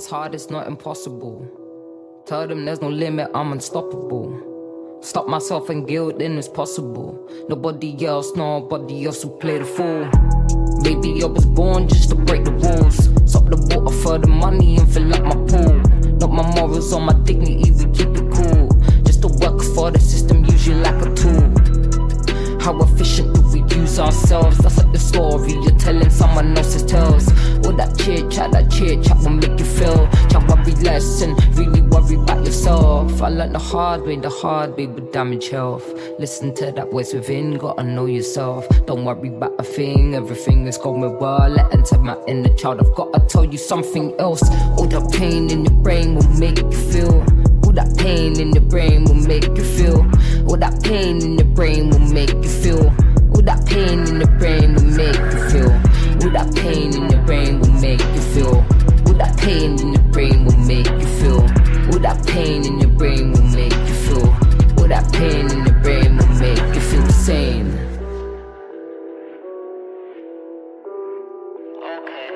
it's hard, it's not impossible. Tell them there's no limit, I'm unstoppable. Stop myself and guilt, then it's possible. Nobody else will play the fool. Maybe I was born just to break the rules. Stop the water for the money and fill up my pool. Not my morals or my dignity, we keep it cool. Just to work for the system, use you like a tool. How efficient do we use ourselves? That's like the story you're telling someone else's tales. All that cheer chat will make you feel. Can't worry less and really worry about yourself. I learned the hard way would damage health. Listen to that voice within, gotta know yourself. Don't worry about a thing, everything is going well. Let enter my inner child, I've gotta tell you something else. All the pain in your brain will make you feel. All that pain in your brain will make you feel. All that pain in your brain will make you feel. All that pain in your brain will make you feel. All that pain in your brain will make you feel. All that pain in your brain will make you feel. All that pain in your brain will make you feel. All that pain in your brain will make you feel sane. Okay,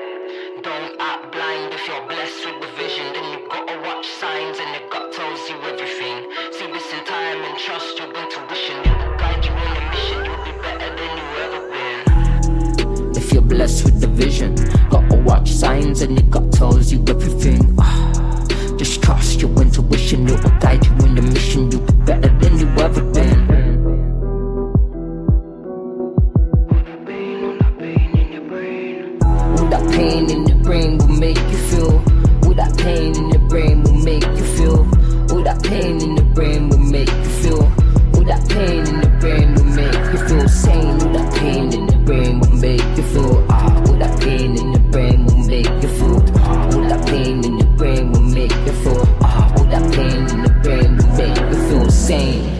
don't act blind if you're blessed with the vision. Then you gotta watch signs and your gut tells you everything. See this in time and trust your intuition. It will guide you on the mission. You'll be better than you ever been. If you're blessed with the vision, gotta watch signs and your gut tells you everything. Just trust your intuition. It will guide you on the mission. You'll be better than you ever been. All that pain in your brain will make you feel. All that pain in your brain will make you feel. All that pain in your brain will make you feel. All that pain in your brain will make you feel sane. All that pain in your brain will make you feel. All that pain in your brain will make you feel. All that pain in your brain will make you feel. All that pain in your brain will make you feel sane.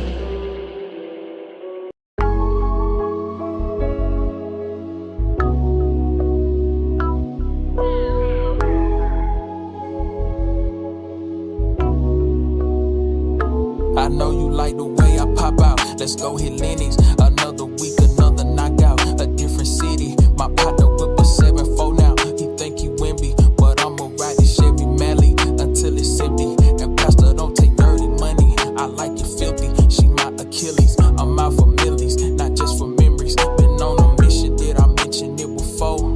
I know you like the way I pop out. Let's go hit Lennox. Another week, another knockout. A different city. My partner whip a 7-4 now. He think he win me, but I'ma ride this Chevy Mally until it's empty. And Pastor don't take dirty money. I like it filthy. She my Achilles. I'm out for millies, not just for memories. Been on a mission. Did I mention it before?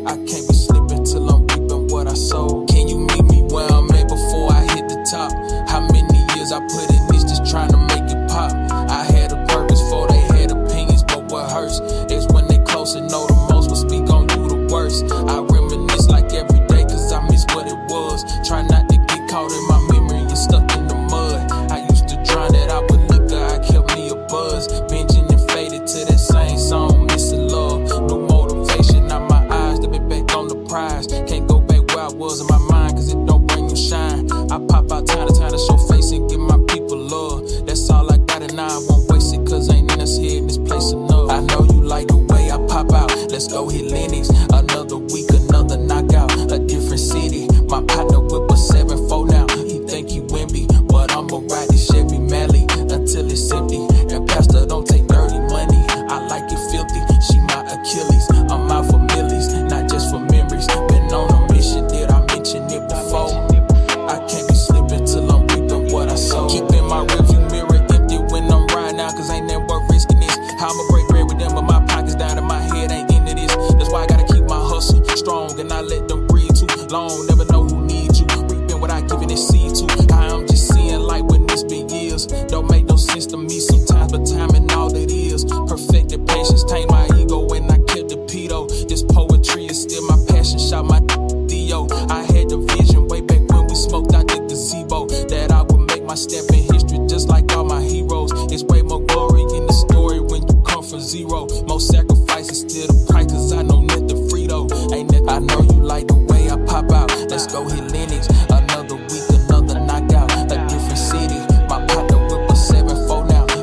I can't be slipping till I'm reaping what I sow. Can you meet me where I'm at before I hit the top? How many years I put in this just trying to make it pop? I had a purpose for they had opinions, but what hurts is when they close and know the most will speak on you the worst. I reminisce like every day cause I miss what it was. Try not to get caught in my memory and stuck in the mud. I used to drown it out with liquor, I kept me a buzz. Binging and faded to that same song, missing love. New motivation, now my eyes, they been back on the prize. Can't go back where I was in my mind cause it don't bring no shine. I pop out time to time to show face and give my people love. That's all I got and I won't waste it cause ain't in us here in this place enough. I know you like the way I pop out. Let's go hit Lennox. Another week, another knockout. A different city. My partner whip a 7-4 now. He think he win me, but I'ma ride this Chevy Mally until it's empty. And Pastor don't take dirty money. I like it filthy. She my Achilles. I'm out for millies, not just for memories. Been on a mission. Did I mention it before? I can't be slipping till I'm reaping what I sow. Keeping my rearview mirror empty when I'm riding out, cause ain't never worth risking this. How I'ma break bread with them, but my pockets down and my head ain't into this. That's why I gotta keep my hustle strong and not let them breathe too long. Never know who needs you. Reaping what I giving this seed to. I'm just seeing light when it's been years. Don't make no sense to me sometimes, but time and all it is. Perfected patience, tame my ego when I kept the pedo. This poetry is still my passion. Shout my Theo. I had the vision way back when we smoked out the gazebo that I would make my step in history just like all my heroes. It's way more glory in the story when you come from zero. Most sacrifices still the price cause I know nothing free though. Ain't that I know you like the way I pop out. Let's go hit Lennox. Another week, another knockout. A different city. My partner whip a 7-4 now. He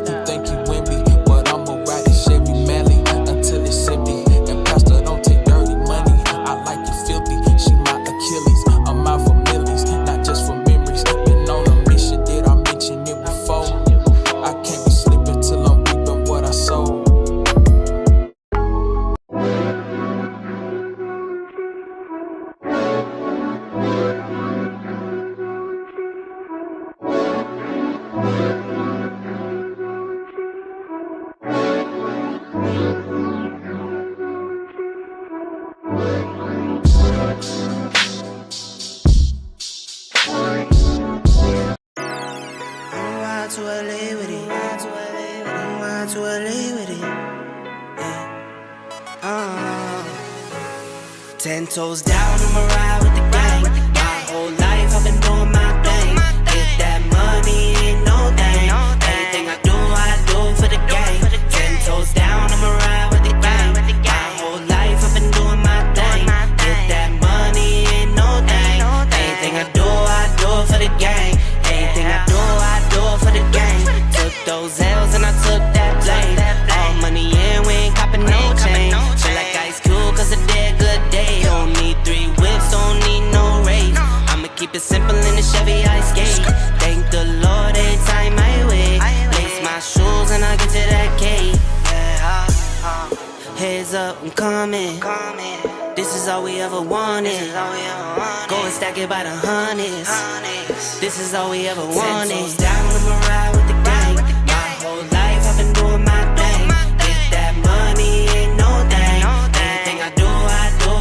to LA with it. Yeah. 10 toes down, I'ma ride with the gang. My whole life I've been doing my thing. Get that money, ain't no thing. Anything I do for the gang. 10 toes down, I'ma ride with the gang. My whole life I've been doing my thing. Get that money, ain't no thing. Anything I do for the gang. Anything I do for the gang. Took those L's and I took that blame. All money in, we ain't copping no chain. Feel like Ice Cube, cause a dead good day. Don't need 3 whips, don't need no race. I'ma keep it simple in the Chevy I skate. Thank the Lord every time I wait. Lace my shoes and I get to that cake. Heads up, I'm coming. This is all we ever wanted. Go and stack it by the hundreds. This is all we ever wanted. 10 toes down, I'ma ride with the gang. My whole life I've been doing my thing. Get that money, ain't no thing. Anything I do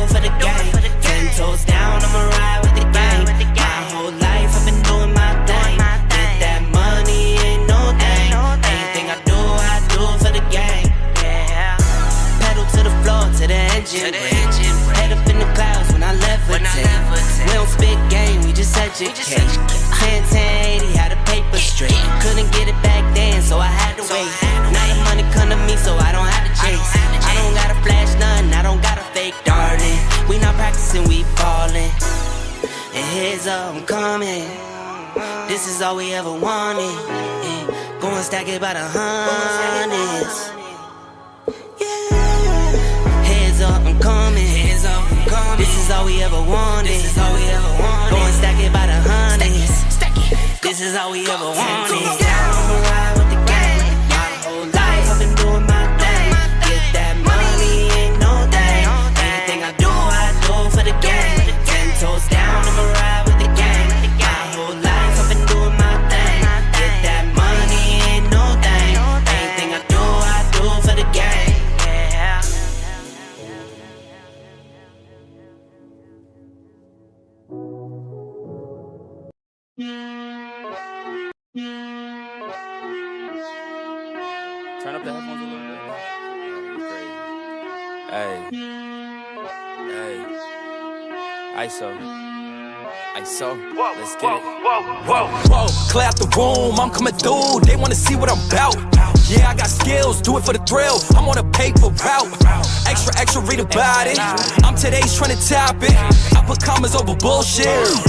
for the gang. 10 toes down, I'ma ride with the gang. My whole life I've been doing my thing. Get that money, ain't no thing. Anything I do for the gang. Yeah. Pedal to the floor, to the engine. Head up in the clouds when I levitate. We don't spit game, we just educate. 10-10-80, how the paper straight. Couldn't get it back then, so I had to wait. Now the money come to me, so I don't have to chase. I don't gotta flash nothing, I don't gotta fake, darling. We not practicing, we ballin'. And heads up, I'm coming. This is all we ever wanted. Yeah. Go and stack it by the hundreds. Heads up, I'm coming. This is all we ever wanted. Go and stack it by the hundreds. This is all we ever wanted. I'ma ride with the gang. My whole life I've been doing my thing. Get that money, ain't no thing. Anything I do for the gang. 10 toes down, I'ma ride with the gang. My whole life I've been doing my thing. Get that money, ain't no thing. Anything I do for the gang. Yeah. Turn up the headphones a little bit. Hey. ISO. Let's get it. Whoa, clear out the room, I'm coming through. They wanna see what I'm about. Yeah, I got skills, do it for the thrill. I'm on a paper route. Extra, read about it. I'm today's trying to top it. I put commas over bullshit.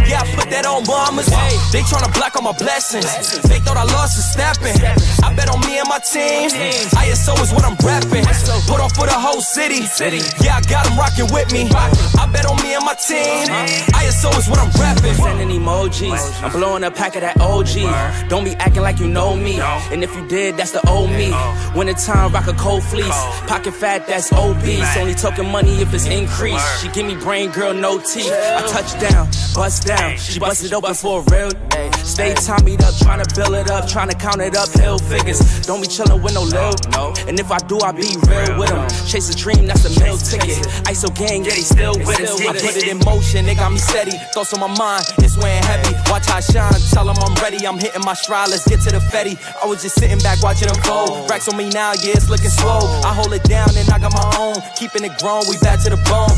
Yeah, I put that on mamas. They tryna block all my blessings. They thought I lost for stepping. I bet on me and my team. ISO is what I'm rapping. Put on for the whole city. Yeah, I got them rocking with me. I bet on me and my team. ISO is what I'm rapping. Sending emojis, I'm blowing a pack of that OG. Don't be acting like you know me. And if you did, that's the old me. Winter time, rock a cold fleece. Pocket fat, that's obese. Only talking money if it's increased. She give me brain, girl, no teeth. I touch down, bust down. She busted open for a real day. Stay Tommy'd up, trying to build it up, trying to count it up, hill figures. Don't be chillin' with no lil. And if I do, I be real with them. Chase a dream, that's a meal ticket. ISO gang, yeah, they still with us. I put it in motion, they got me steady. Thoughts on my mind, it's weighing heavy. Watch how I shine, tell them I'm ready. I'm hitting my stride, let's get to the Fetty. I was just sitting back watching them fold. Racks on me now, yeah, it's looking swole. I hold it down and I got my own. Keeping it grown, we bad to the bone.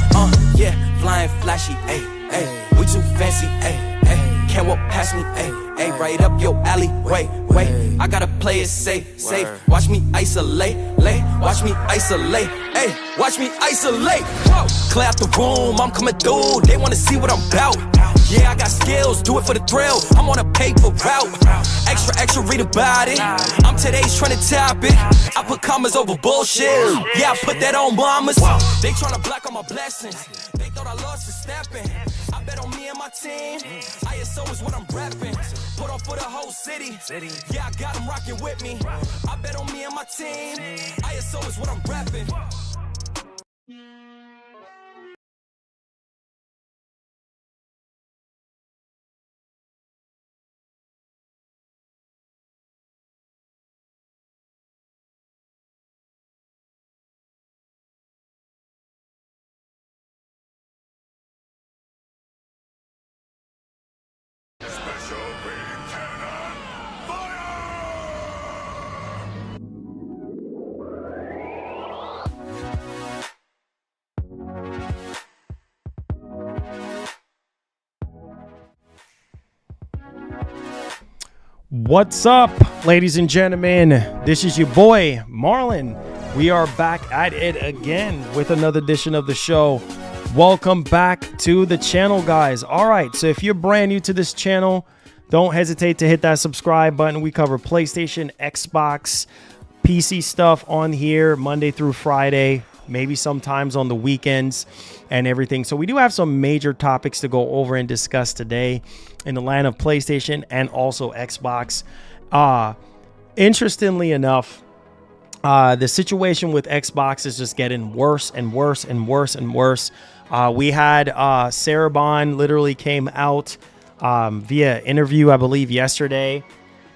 Yeah, flying flashy, ayy, ayy. We too fancy, ayy, ayy. Can't walk past me, ayy, ayy. Right up your alley, wait. I gotta play it safe. Watch me isolate, watch me isolate, ayy. Watch me isolate. Clear out the room, I'm coming through. They wanna see what I'm about. Yeah, I got skills, do it for the thrill. I'm on a paper route. Extra, read about it. I'm today's trying to top it. I put commas over bullshit. Yeah, I put that on mamas. They tryna block all my blessings. They thought I lost for stepping. I bet on me and my team. ISO is what I'm rapping. Put on for the whole city. Yeah, I got them rocking with me. I bet on me and my team. ISO is what I'm rapping. What's up, ladies and gentlemen? This is your boy, Marlon. We are back at it again with another edition of the show. Welcome back to the channel, guys. All right, so if you're brand new to this channel, don't hesitate to hit that subscribe button. We cover PlayStation, Xbox, PC stuff on here Monday through Friday, maybe sometimes on the weekends and everything. So we do have some major topics to go over and discuss today in the land of PlayStation and also Xbox. Interestingly enough, the situation with Xbox is just getting worse and worse and worse and worse. We had Sarah Bond literally came out via interview, I believe, yesterday,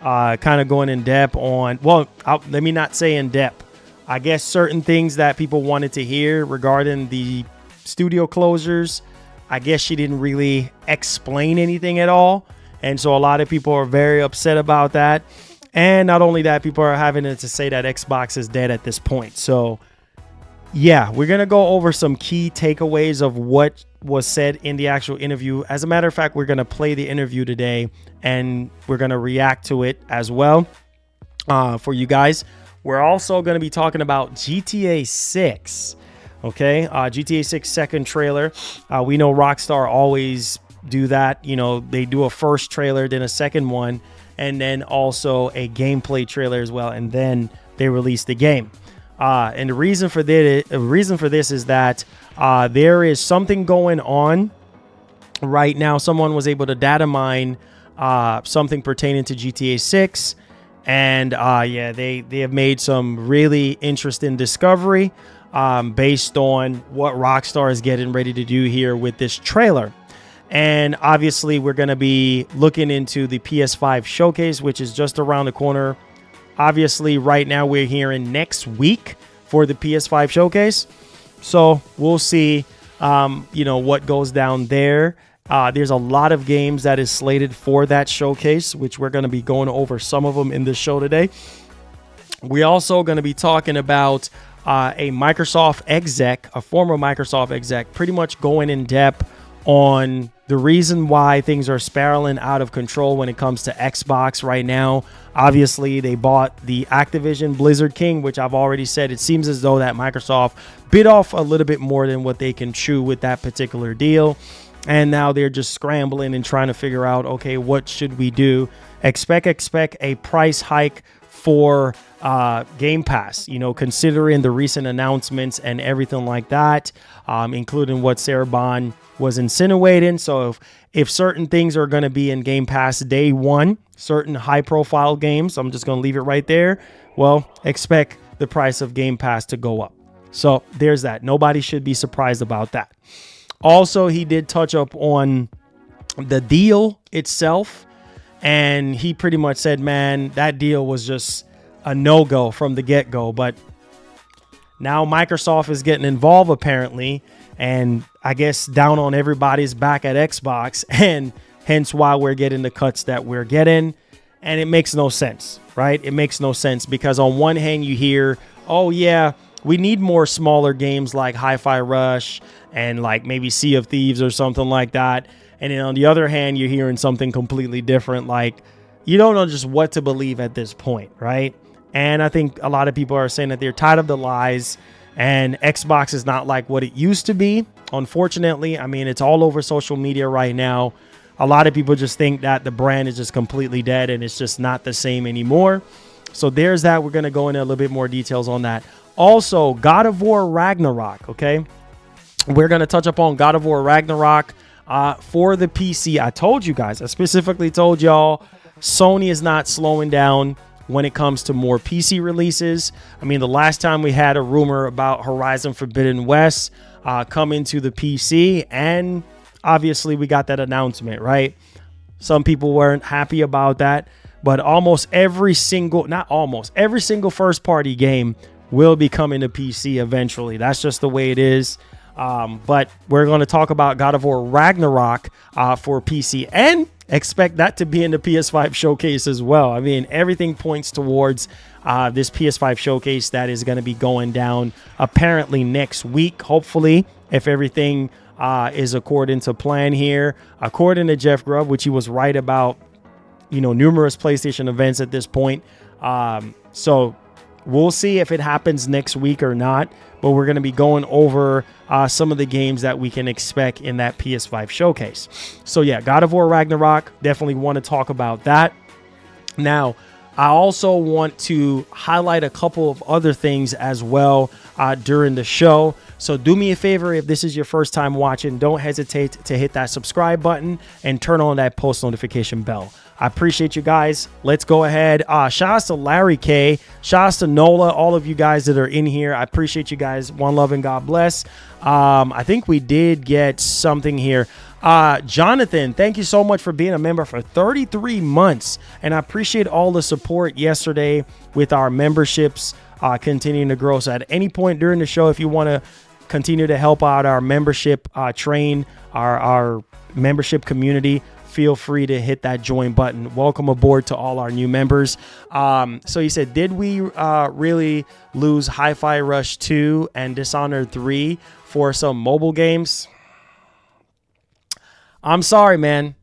kind of going in depth on, well, let me not say in depth. I guess certain things that people wanted to hear regarding the studio closures, I guess she didn't really explain anything at all. And so a lot of people are very upset about that. And not only that, people are having to say that Xbox is dead at this point. So yeah, we're going to go over some key takeaways of what was said in the actual interview. As a matter of fact, we're going to play the interview today and we're going to react to it as well for you guys. We're also going to be talking about GTA 6. Okay, GTA 6 second trailer. We know Rockstar always do that. You know, they do a first trailer, then a second one, and then also a gameplay trailer as well, and then they release the game. And the reason for this is that there is something going on right now. Someone was able to data mine something pertaining to GTA 6. And yeah, they have made some really interesting discovery based on what Rockstar is getting ready to do here with this trailer. And obviously, we're going to be looking into the PS5 showcase, which is just around the corner. Obviously, right now we're hearing next week for the PS5 showcase. So we'll see, what goes down there. There's a lot of games that is slated for that showcase, which we're going to be going over some of them in this show today. We're also going to be talking about a Microsoft exec, a former Microsoft exec, pretty much going in depth on the reason why things are spiraling out of control when it comes to Xbox right now. Obviously, they bought the Activision Blizzard King, which I've already said, it seems as though that Microsoft bit off a little bit more than what they can chew with that particular deal. And now they're just scrambling and trying to figure out, okay, what should we do? Expect a price hike for Game Pass, considering the recent announcements and everything like that, including what Sarah Bond was insinuating. So if certain things are going to be in Game Pass day one, certain high profile games, I'm just going to leave it right there. Well, expect the price of Game Pass to go up. So there's that. Nobody should be surprised about that. Also, he did touch up on the deal itself, and he pretty much said, man, that deal was just a no-go from the get-go. But now Microsoft is getting involved, apparently, and I guess down on everybody's back at Xbox, and hence why we're getting the cuts that we're getting. And it makes no sense, right? It makes no sense because on one hand, you hear, oh, yeah, we need more smaller games like Hi-Fi Rush and like maybe Sea of Thieves or something like that. And then on the other hand, you're hearing something completely different. Like, you don't know just what to believe at this point, right? And I think a lot of people are saying that they're tired of the lies and Xbox is not like what it used to be. Unfortunately, I mean, it's all over social media right now. A lot of people just think that the brand is just completely dead and it's just not the same anymore. So there's that. We're going to go into a little bit more details on that. Also, God of War Ragnarok, okay? We're going to touch upon God of War Ragnarok for the PC. I told you guys, I specifically told y'all, Sony is not slowing down when it comes to more PC releases. I mean, the last time we had a rumor about Horizon Forbidden West coming to the PC, and obviously we got that announcement, right? Some people weren't happy about that, but every single first party game will be coming to PC eventually. That's just the way it is. But we're going to talk about God of War Ragnarok for PC, and expect that to be in the PS5 showcase as well. I mean, everything points towards this PS5 showcase that is going to be going down apparently next week, hopefully, if everything is according to plan here. According to Jeff Grubb, which he was right about numerous PlayStation events at this point. So we'll see if it happens next week or not, but we're going to be going over some of the games that we can expect in that PS5 showcase. So yeah, God of War Ragnarok, definitely want to talk about that. Now, I also want to highlight a couple of other things as well during the show. So do me a favor, if this is your first time watching, don't hesitate to hit that subscribe button and turn on that post notification bell. I appreciate you guys. Let's go ahead. Shout out to Larry K. Shout out to Nola, all of you guys that are in here. I appreciate you guys. One love and God bless. I think we did get something here. Jonathan, thank you so much for being a member for 33 months. And I appreciate all the support yesterday with our memberships continuing to grow. So at any point during the show, if you want to continue to help out our membership train, our membership community, feel free to hit that join button. Welcome aboard to all our new members. So he said, did we really lose Hi-Fi Rush 2 and Dishonored 3 for some mobile games? I'm sorry, man.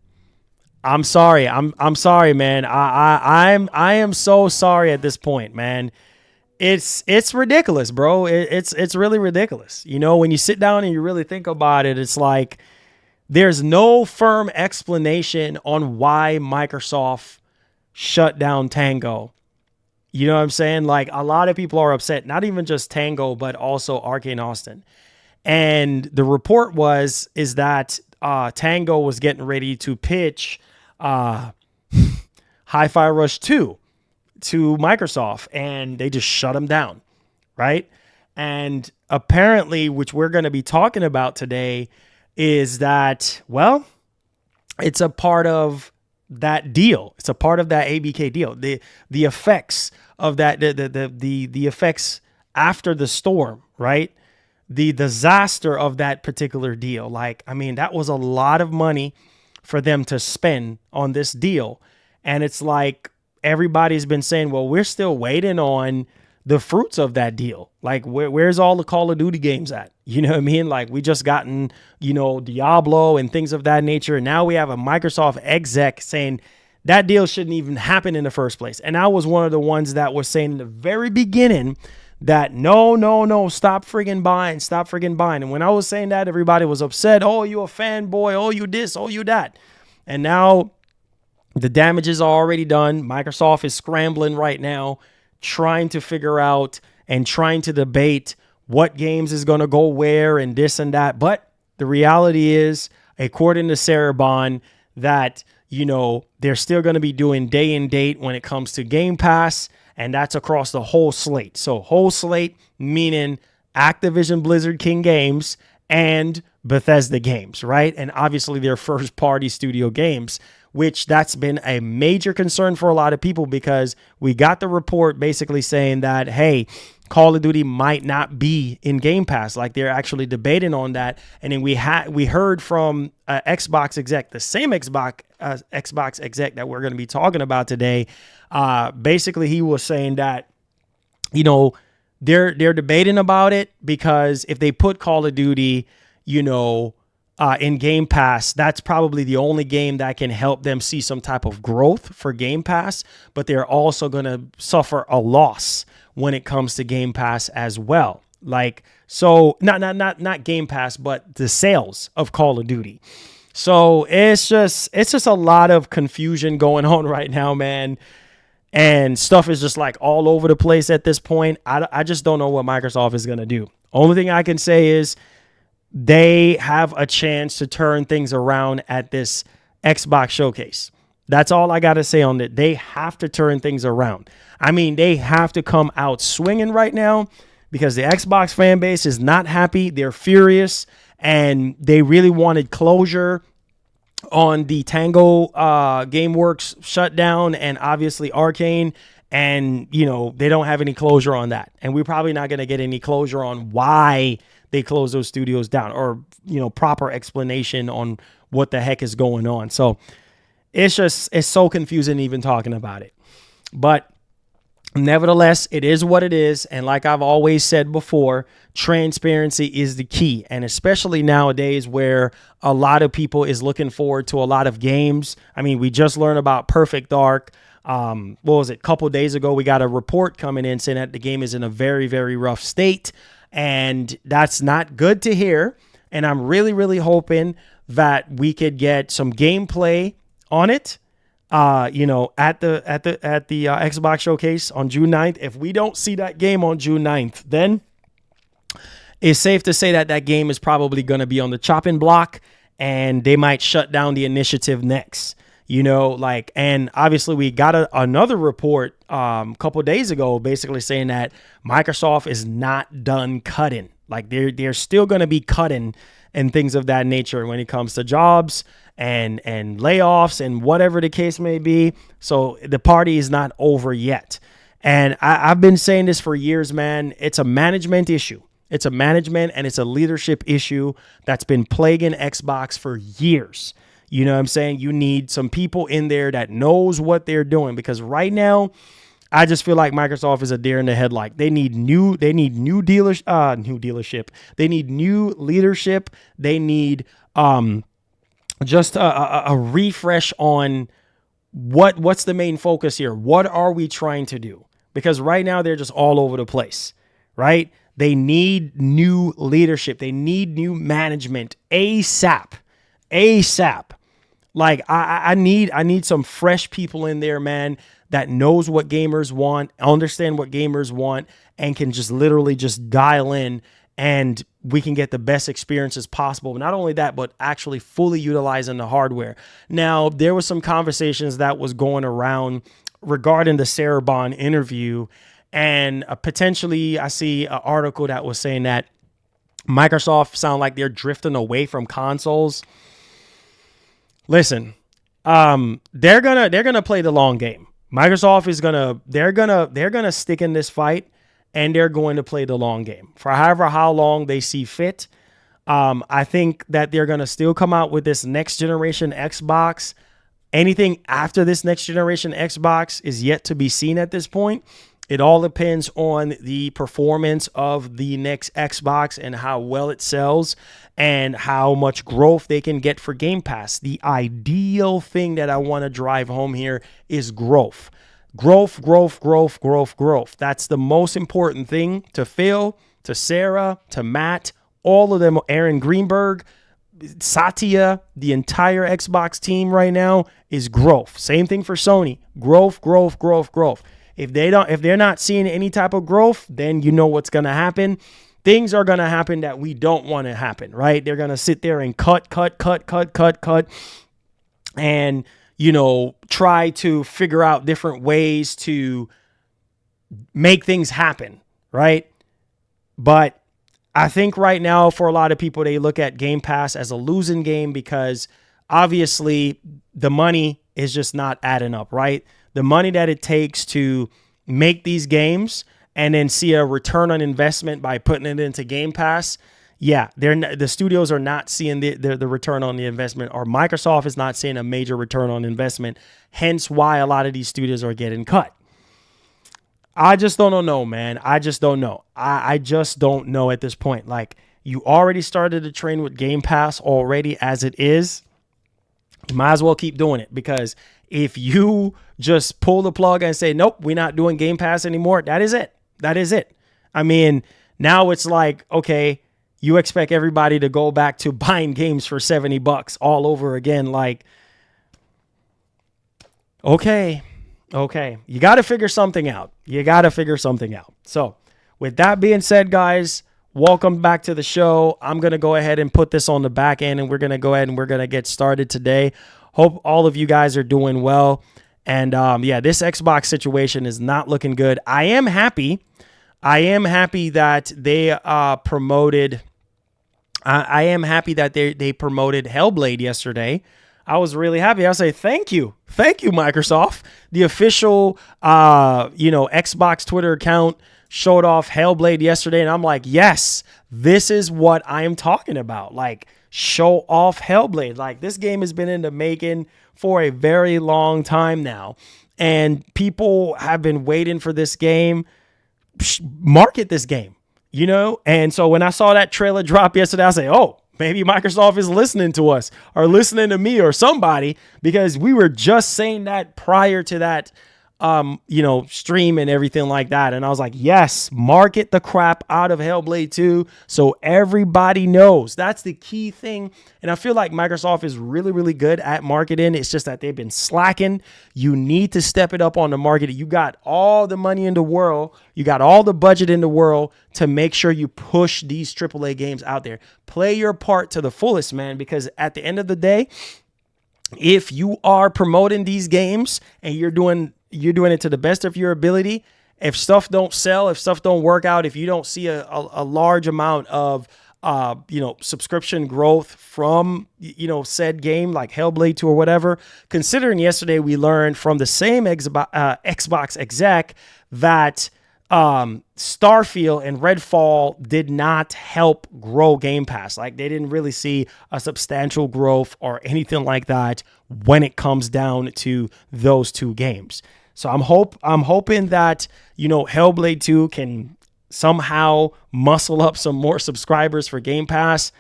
I'm sorry. I'm sorry, man. I am so sorry at this point, man. It's ridiculous, bro. It's really ridiculous. When you sit down and you really think about it, it's like there's no firm explanation on why Microsoft shut down Tango. You know what I'm saying? Like, a lot of people are upset, not even just Tango, but also Arcane Austin. And the report is that Tango was getting ready to pitch Hi-Fi Rush 2 to Microsoft, and they just shut them down, right? And apparently, which we're going to be talking about today, is that, well, it's a part of that deal. It's a part of that ABK deal. The effects of that, the effects after the storm, right? The disaster of that particular deal. Like, I mean, that was a lot of money for them to spend on this deal. And it's like everybody's been saying, well, we're still waiting on the fruits of that deal. Like, where's all the Call of Duty games at? You know what I mean? Like, we just gotten, Diablo and things of that nature. And now we have a Microsoft exec saying that deal shouldn't even happen in the first place. And I was one of the ones that was saying in the very beginning that no, stop friggin' buying. And when I was saying that, everybody was upset. Oh, you a fanboy. Oh, you this. Oh, you that. And now the damage is already done. Microsoft is scrambling right now, trying to figure out and trying to debate what games is going to go where and this and that. But the reality is, according to Sarabon, that, they're still going to be doing day and date when it comes to Game Pass. And that's across the whole slate. So whole slate, meaning Activision Blizzard King Games and Bethesda games, right? And obviously their first party studio games, which that's been a major concern for a lot of people, because we got the report basically saying that, hey, Call of Duty might not be in Game Pass. Like, they're actually debating on that. And then we heard from Xbox exec, the same Xbox exec that we're going to be talking about today. Basically, he was saying that, they're debating about it, because if they put Call of Duty, in Game Pass, that's probably the only game that can help them see some type of growth for Game Pass. But they're also going to suffer a loss when it comes to Game Pass as well. Like, so not Game Pass, but the sales of Call of Duty. So it's just a lot of confusion going on right now, man. And stuff is just like all over the place at this point. I just don't know what Microsoft is going to do. Only thing I can say is they have a chance to turn things around at this Xbox showcase. That's all I got to say on it. They have to turn things around. I mean, they have to come out swinging right now, because the Xbox fan base is not happy. They're furious, and they really wanted closure on the Tango GameWorks shutdown and obviously Arcane. And, they don't have any closure on that. And we're probably not going to get any closure on why they closed those studios down, or, proper explanation on what the heck is going on. So it's so confusing even talking about it. But Nevertheless, it is what it is. And like I've always said before, transparency is the key. And especially nowadays where a lot of people is looking forward to a lot of games. I mean, we just learned about Perfect Dark. What was it? A couple days ago, we got a report coming in saying that the game is in a very, very rough state. And that's not good to hear. And I'm really, really hoping that we could get some gameplay on it. At the Xbox showcase on June 9th. If we don't see that game on June 9th, then it's safe to say that that game is probably going to be on the chopping block and they might shut down the initiative next. And obviously we got another report a couple days ago basically saying that Microsoft is not done cutting. Like they're still going to be cutting and things of that nature when it comes to jobs and layoffs and whatever the case may be. So the party is not over yet. And I've been saying this for years, man. It's a management issue. It's a management and it's a leadership issue that's been plaguing Xbox for years. You know what I'm saying? You need some people in there that knows what they're doing, because right now I just feel like Microsoft is a deer in the headlight. They need new dealership. They need new leadership. They need just a refresh on what's the main focus here. What are we trying to do? Because right now they're just all over the place, right? They need new leadership. They need new management ASAP. Like I need some fresh people in there, man, that knows what gamers want, understand what gamers want, and can just literally just dial in and we can get the best experiences possible. Not only that, but actually fully utilizing the hardware. Now, there was some conversations that was going around regarding the Sarah Bond interview, and potentially I see an article that was saying that Microsoft sound like they're drifting away from consoles. Listen, they're gonna play the long game. Microsoft is they're gonna stick in this fight, and they're going to play the long game for how long they see fit. I think that they're gonna still come out with this next generation Xbox. Anything after this next generation Xbox is yet to be seen at this point. It all depends on the performance of the next Xbox and how well it sells and how much growth they can get for Game Pass. The ideal thing that I want to drive home here is growth. Growth. That's the most important thing to Phil, to Sarah, to Matt, all of them, Aaron Greenberg, Satya, the entire Xbox team right now is growth. Same thing for Sony. Growth. If they're not seeing any type of growth, then you know what's going to happen. Things are going to happen that we don't want to happen, right? They're going to sit there and cut, and, try to figure out different ways to make things happen, right? But I think right now for a lot of people, they look at Game Pass as a losing game because obviously the money is just not adding up, right? The money that it takes to make these games and then see a return on investment by putting it into Game Pass. Yeah, the studios are not seeing the return on the investment, or Microsoft is not seeing a major return on investment. Hence why a lot of these studios are getting cut. I just don't know, man. I just don't know. I just don't know at this point. Like, you already started to train with Game Pass already as it is. You might as well keep doing it, because if you just pull the plug and say, nope, we're not doing Game Pass anymore, that is it. I mean, now it's like, okay, you expect everybody to go back to buying games for $70 all over again. Like, okay. You got to figure something out. So with that being said, guys, welcome back to the show. I'm going to go ahead and put this on the back end, and we're going to go ahead and we're going to get started today. Hope all of you guys are doing well. And this Xbox situation is not looking good. I am happy that they promoted. I am happy that they promoted Hellblade yesterday. I was really happy. I say thank you, Microsoft. The official Xbox Twitter account showed off Hellblade yesterday, and I'm like, yes, this is what I'm talking about. Like, show off Hellblade. Like, this game has been in the making for a very long time now. and people have been waiting for this game. Market this game, you know? And so when I saw that trailer drop yesterday, I say, oh, maybe Microsoft is listening to us or listening to me or somebody, because we were just saying that prior to that, stream and everything like that. And I was like, yes, market the crap out of Hellblade 2 so everybody knows. That's the key thing. And I feel like Microsoft is really, really good at marketing. It's just that they've been slacking. You need to step it up on the market. You got all the money in the world. You got all the budget in the world to make sure you push these AAA games out there. Play your part to the fullest, man, because at the end of the day, if you are promoting these games and you're doing it to the best of your ability, if stuff don't sell, if stuff don't work out, if you don't see a large amount of subscription growth from said game like Hellblade 2 or whatever, considering yesterday we learned from the same Xbox exec that Starfield and Redfall did not help grow Game Pass. Like, they didn't really see a substantial growth or anything like that when it comes down to those two games. So I'm hoping that, Hellblade 2 can somehow muscle up some more subscribers for Game Pass,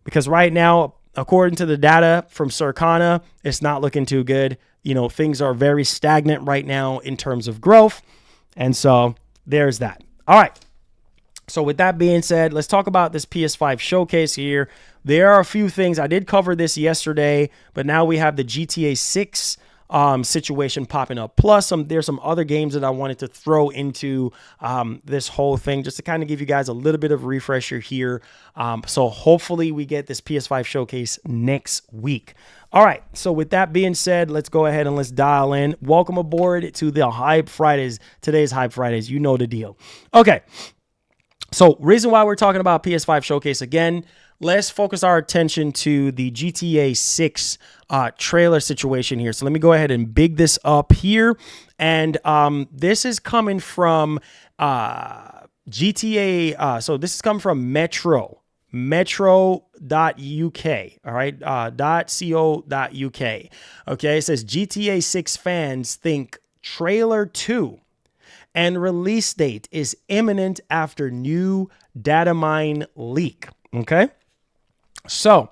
because right now, according to the data from Circana, it's not looking too good. Things are very stagnant right now in terms of growth. And so there's that. All right. So with that being said, let's talk about this PS5 showcase here. There are a few things. I did cover this yesterday, but now we have the GTA 6 situation popping up. Plus, there's some other games that I wanted to throw into this whole thing just to kind of give you guys a little bit of a refresher here. So hopefully we get this PS5 showcase next week. All right, so with that being said, let's go ahead and let's dial in. Welcome aboard to the Hype Fridays. Today's Hype Fridays. You know the deal. Okay, so reason why we're talking about PS5 showcase again, let's focus our attention to the GTA 6 trailer situation here. So let me go ahead and big this up here. And this is coming from GTA. So this is coming from metro.uk, all right, .co.uk. Okay, it says GTA 6 fans think trailer 2 and release date is imminent after new data mine leak. Okay, so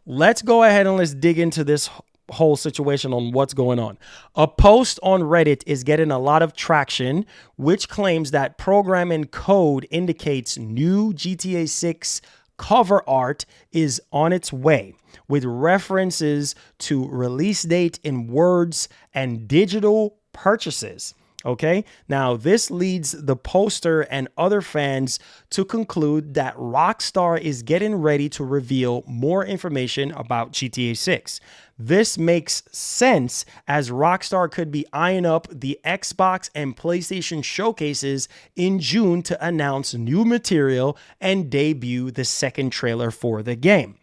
let's go ahead and let's dig into this whole situation on what's going on. A post on Reddit is getting a lot of traction, which claims that programming code indicates new GTA 6 cover art is on its way, with references to release date in words and digital purchases. Okay, now this leads the poster and other fans to conclude that Rockstar is getting ready to reveal more information about GTA 6. This makes sense, as Rockstar could be eyeing up the Xbox and PlayStation showcases in June to announce new material and debut the second trailer for the game.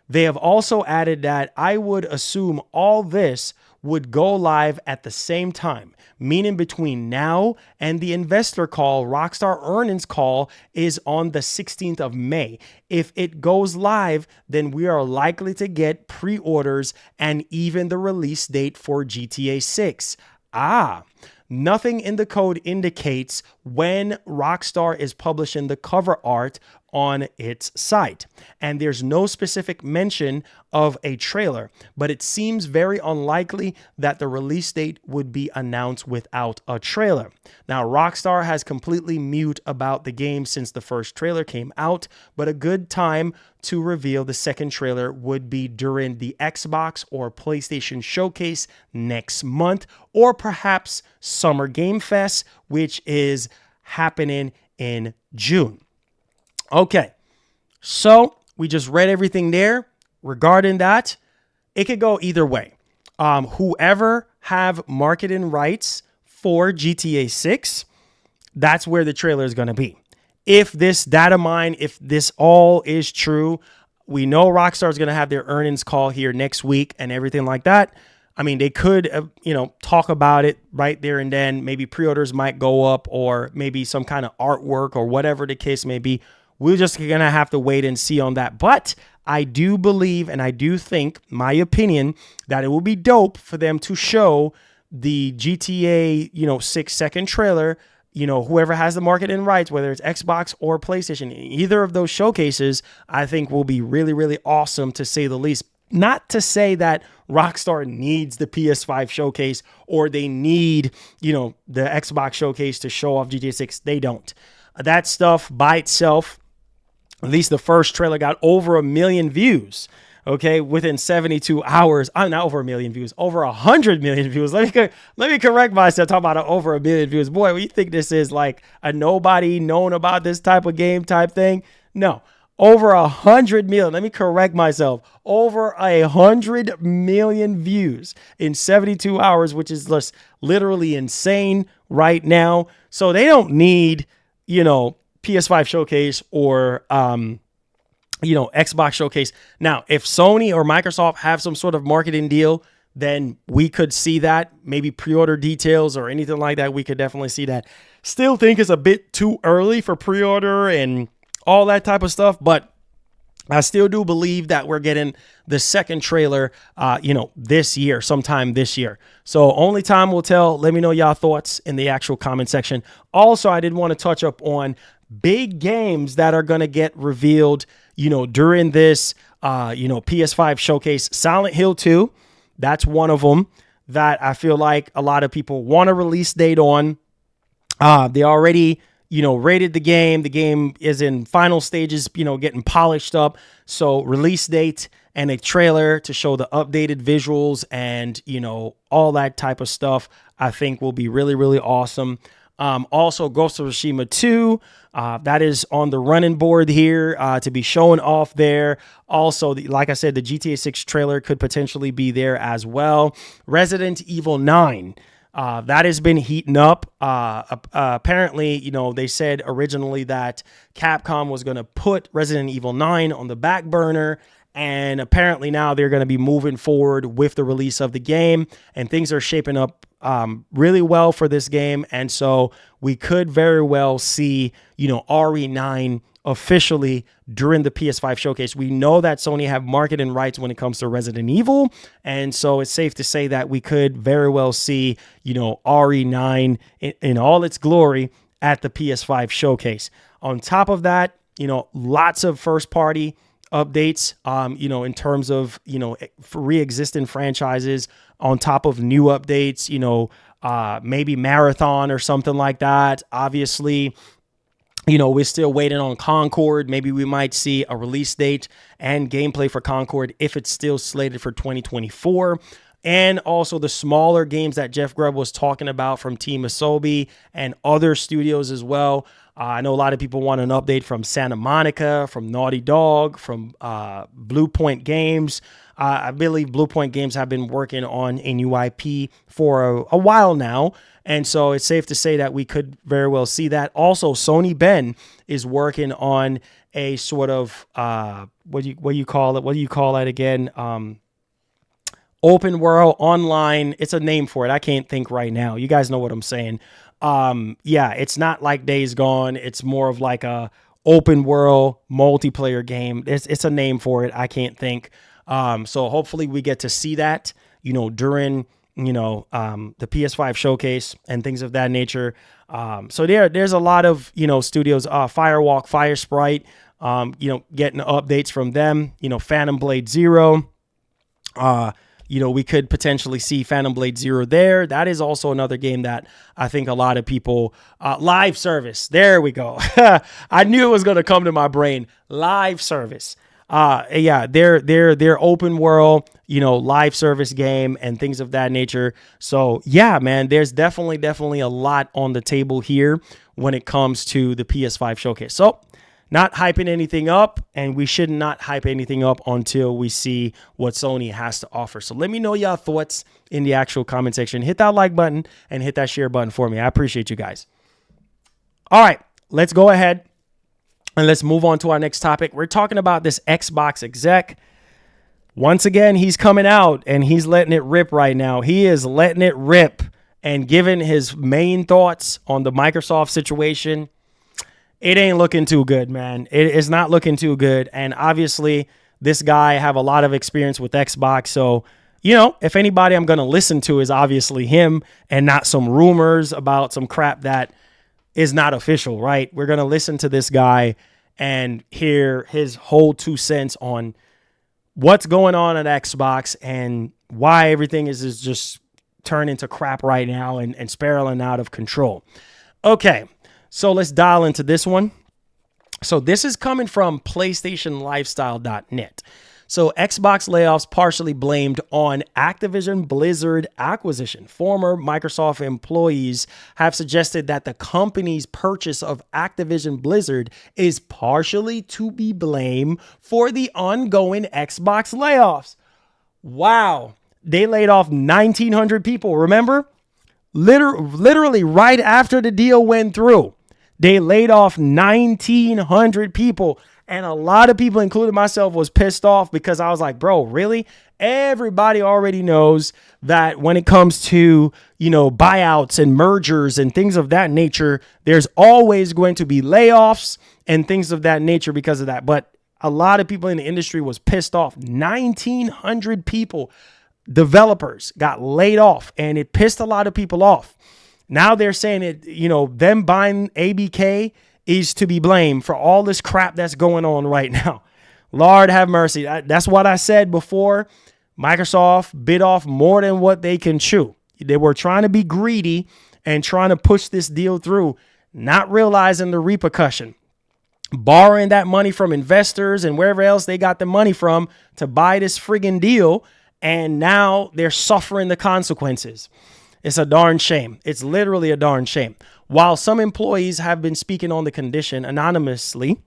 They have also added that I would assume all this would go live at the same time, meaning between now and the investor call. Rockstar earnings call is on the 16th of May. If it goes live, then we are likely to get pre-orders and even the release date for GTA 6. Nothing in the code indicates when Rockstar is publishing the cover art on its site, and there's no specific mention of a trailer, but it seems very unlikely that the release date would be announced without a trailer. Now, Rockstar has completely mute about the game since the first trailer came out, but a good time to reveal the second trailer would be during the Xbox or PlayStation showcase next month, or perhaps Summer Game Fest, which is happening in June. Okay, so we just read everything there regarding that. It could go either way. Whoever have marketing rights for GTA 6, that's where the trailer is going to be. If this data mine, if this all is true, we know Rockstar is going to have their earnings call here next week and everything like that. I mean, they could, talk about it right there and then. Maybe pre-orders might go up, or maybe some kind of artwork or whatever the case may be. We're just going to have to wait and see on that. But I do believe, and I do think, my opinion, that it will be dope for them to show the GTA, 6-second trailer, whoever has the marketing rights, whether it's Xbox or PlayStation, either of those showcases, I think will be really, really awesome, to say the least. Not to say that Rockstar needs the PS5 showcase or they need, the Xbox showcase to show off GTA 6. They don't. That stuff by itself, at least the first trailer, got over 1 million views. Okay, within 72 hours. I'm not over 1 million views, over 100 million views. Let me correct myself. Talking about over 1 million views. Boy, you think this is like a nobody known about this type of game type thing? No, over 100 million. Let me correct myself. Over 100 million views in 72 hours, which is just literally insane right now. So they don't need, PS5 showcase or Xbox showcase. Now, if Sony or Microsoft have some sort of marketing deal, then we could see that, maybe pre-order details or anything like that. We could definitely see that. Still think it's a bit too early for pre-order and all that type of stuff, but I still do believe that we're getting the second trailer, this year, sometime this year. So only time will tell. Let me know y'all thoughts in the actual comment section. Also, I did want to touch up on big games that are going to get revealed, during this, PS5 showcase. Silent Hill 2, that's one of them that I feel like a lot of people want a release date on. They already, rated the game. The game is in final stages, getting polished up. So release date and a trailer to show the updated visuals and, all that type of stuff, I think will be really, really awesome. Also, Ghost of Tsushima 2, that is on the running board here to be shown off there. Also, like I said, the GTA 6 trailer could potentially be there as well. Resident Evil 9, that has been heating up. Apparently, they said originally that Capcom was going to put Resident Evil 9 on the back burner. And apparently now they're going to be moving forward with the release of the game, and things are shaping up really well for this game. And so we could very well see, RE9 officially during the PS5 showcase. We know that Sony have marketing rights when it comes to Resident Evil. And so it's safe to say that we could very well see, RE9 in all its glory at the PS5 showcase. On top of that, lots of first party updates, in terms of, for re-existing franchises on top of new updates, maybe Marathon or something like that. Obviously, we're still waiting on Concord. Maybe we might see a release date and gameplay for Concord if it's still slated for 2024. And also the smaller games that Jeff Grubb was talking about from Team Asobi and other studios as well. I know a lot of people want an update from Santa Monica, from Naughty Dog, from Blue Point Games. I believe Blue Point Games have been working on a new IP for a while now. And so it's safe to say that we could very well see that. Also, Sony Ben is working on a sort of, what do you call it? What do you call that again? Open world online. It's a name for it. I can't think right now. You guys know what I'm saying. It's not like Days Gone. It's more of like a open world multiplayer game. It's a name for it. I can't think. So hopefully we get to see that, during, the PS5 showcase and things of that nature. So there's a lot of, studios, Firewalk, Fire Sprite, getting updates from them, Phantom Blade Zero, we could potentially see Phantom Blade Zero there. That is also another game that I think a lot of people, live service. There we go. I knew it was going to come to my brain. Live service. They're open world, live service game and things of that nature. So yeah, man, there's definitely a lot on the table here when it comes to the PS5 showcase. So not hyping anything up, and we should not hype anything up until we see what Sony has to offer. So let me know y'all thoughts in the actual comment section. Hit that like button and hit that share button for me. I appreciate you guys. All right, let's go ahead and let's move on to our next topic. We're talking about this Xbox exec. Once again, he's coming out and he's letting it rip right now. He is letting it rip and giving his main thoughts on the Microsoft situation. It ain't looking too good, man. It is not looking too good. And obviously, this guy have a lot of experience with Xbox. So you know, if anybody I'm going to listen to is obviously him and not some rumors about some crap that is not official, right? We're going to listen to this guy and hear his whole 2 cents on what's going on at Xbox and why everything is just turned into crap right now and spiraling out of control. Okay, so let's dial into this one. So this is coming from PlayStationLifestyle.net. So Xbox layoffs partially blamed on Activision Blizzard acquisition. Former Microsoft employees have suggested that the company's purchase of Activision Blizzard is partially to be blamed for the ongoing Xbox layoffs. Wow. They laid off 1,900 people, remember? Literally right after the deal went through. They laid off 1,900 people. And a lot of people, including myself, was pissed off because I was like, bro, really? Everybody already knows that when it comes to, you know, buyouts and mergers and things of that nature, there's always going to be layoffs and things of that nature because of that. But a lot of people in the industry was pissed off. 1,900 people, developers, got laid off, and it pissed a lot of people off. Now they're saying it, you know, them buying ABK is to be blamed for all this crap that's going on right now. Lord have mercy. That's what I said before. Microsoft bit off more than what they can chew. They were trying to be greedy and trying to push this deal through, not realizing the repercussion. Borrowing that money from investors and wherever else they got the money from to buy this friggin' deal. And now they're suffering the consequences. It's a darn shame. It's literally a darn shame. While some employees have been speaking on the condition anonymously,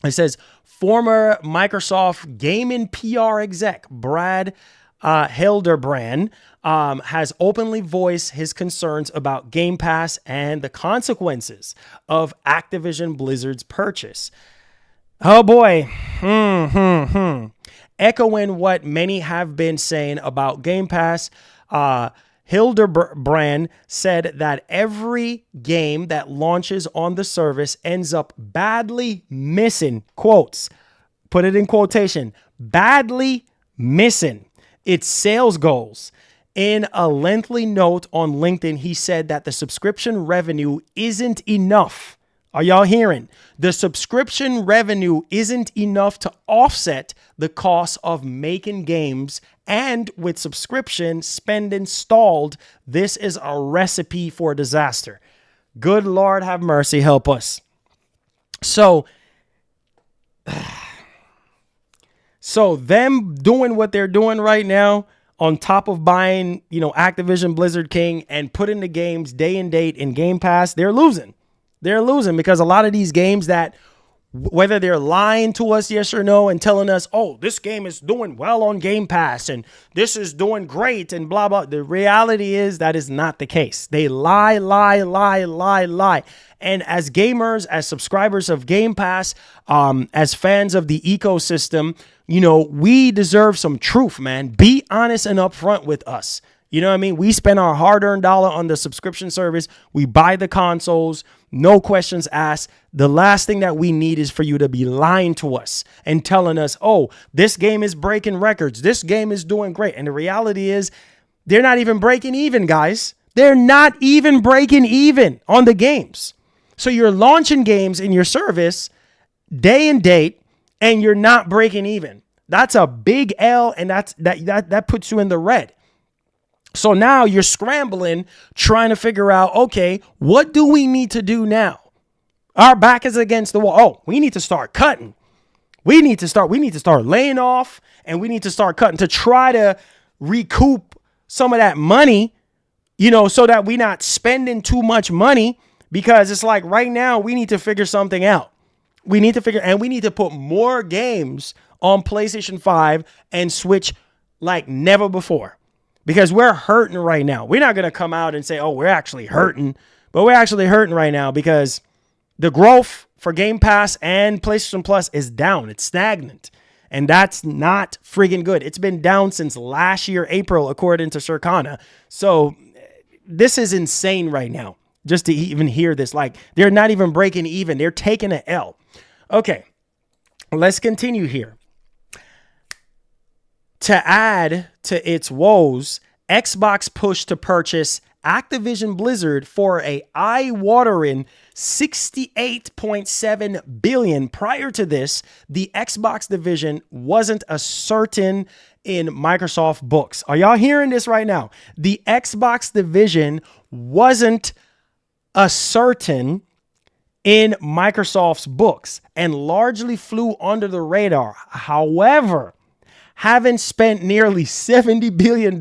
it says former Microsoft gaming PR exec Brad Hildebrand has openly voiced his concerns about Game Pass and the consequences of Activision Blizzard's purchase. Oh boy. Echoing what many have been saying about Game Pass, Hildebrand said that every game that launches on the service ends up badly missing, quotes, put it in quotation, badly missing its sales goals. In a lengthy note on LinkedIn, he said that the subscription revenue isn't enough. Are y'all hearing? The subscription revenue isn't enough to offset the cost of making games, and with subscription spending stalled, this is a recipe for disaster. Good Lord have mercy, help us. So them doing what they're doing right now, on top of buying, you know, Activision Blizzard King and putting the games day and date in Game Pass, they're losing. They're losing because a lot of these games that, whether they're lying to us, yes or no, and telling us, oh, this game is doing well on Game Pass and this is doing great and blah, blah. The reality is that is not the case. They lie. And as gamers, as subscribers of Game Pass, as fans of the ecosystem, you know, we deserve some truth, man. Be honest and upfront with us. You know what I mean? We spend our hard-earned dollar on the subscription service. We buy the consoles, no questions asked. The last thing that we need is for you to be lying to us and telling us, oh, this game is breaking records. This game is doing great. And the reality is they're not even breaking even, guys. They're not even breaking even on the games. So you're launching games in your service day and date, and you're not breaking even. That's a big L, and that puts you in the red. So now you're scrambling, trying to figure out, okay, what do we need to do now? Our back is against the wall. Oh, we need to start cutting. We need to start laying off, and we need to start cutting to try to recoup some of that money, you know, so that we're not spending too much money, because it's like right now we need to figure something out. We need to put more games on PlayStation 5 and Switch like never before. Because we're hurting right now. We're not going to come out and say, oh, we're actually hurting. But we're actually hurting right now because the growth for Game Pass and PlayStation Plus is down. It's stagnant. And that's not friggin' good. It's been down since last year, April, according to Circana. So this is insane right now. Just to even hear this. Like, they're not even breaking even. They're taking an L. Okay, let's continue here. To add to its woes, Xbox pushed to purchase Activision Blizzard for a eye-watering $68.7 billion. Prior to this, the Xbox division wasn't a certain in Microsoft books. Are y'all hearing this right now? The Xbox division wasn't a certain in Microsoft's books and largely flew under the radar. However, having spent nearly $70 billion,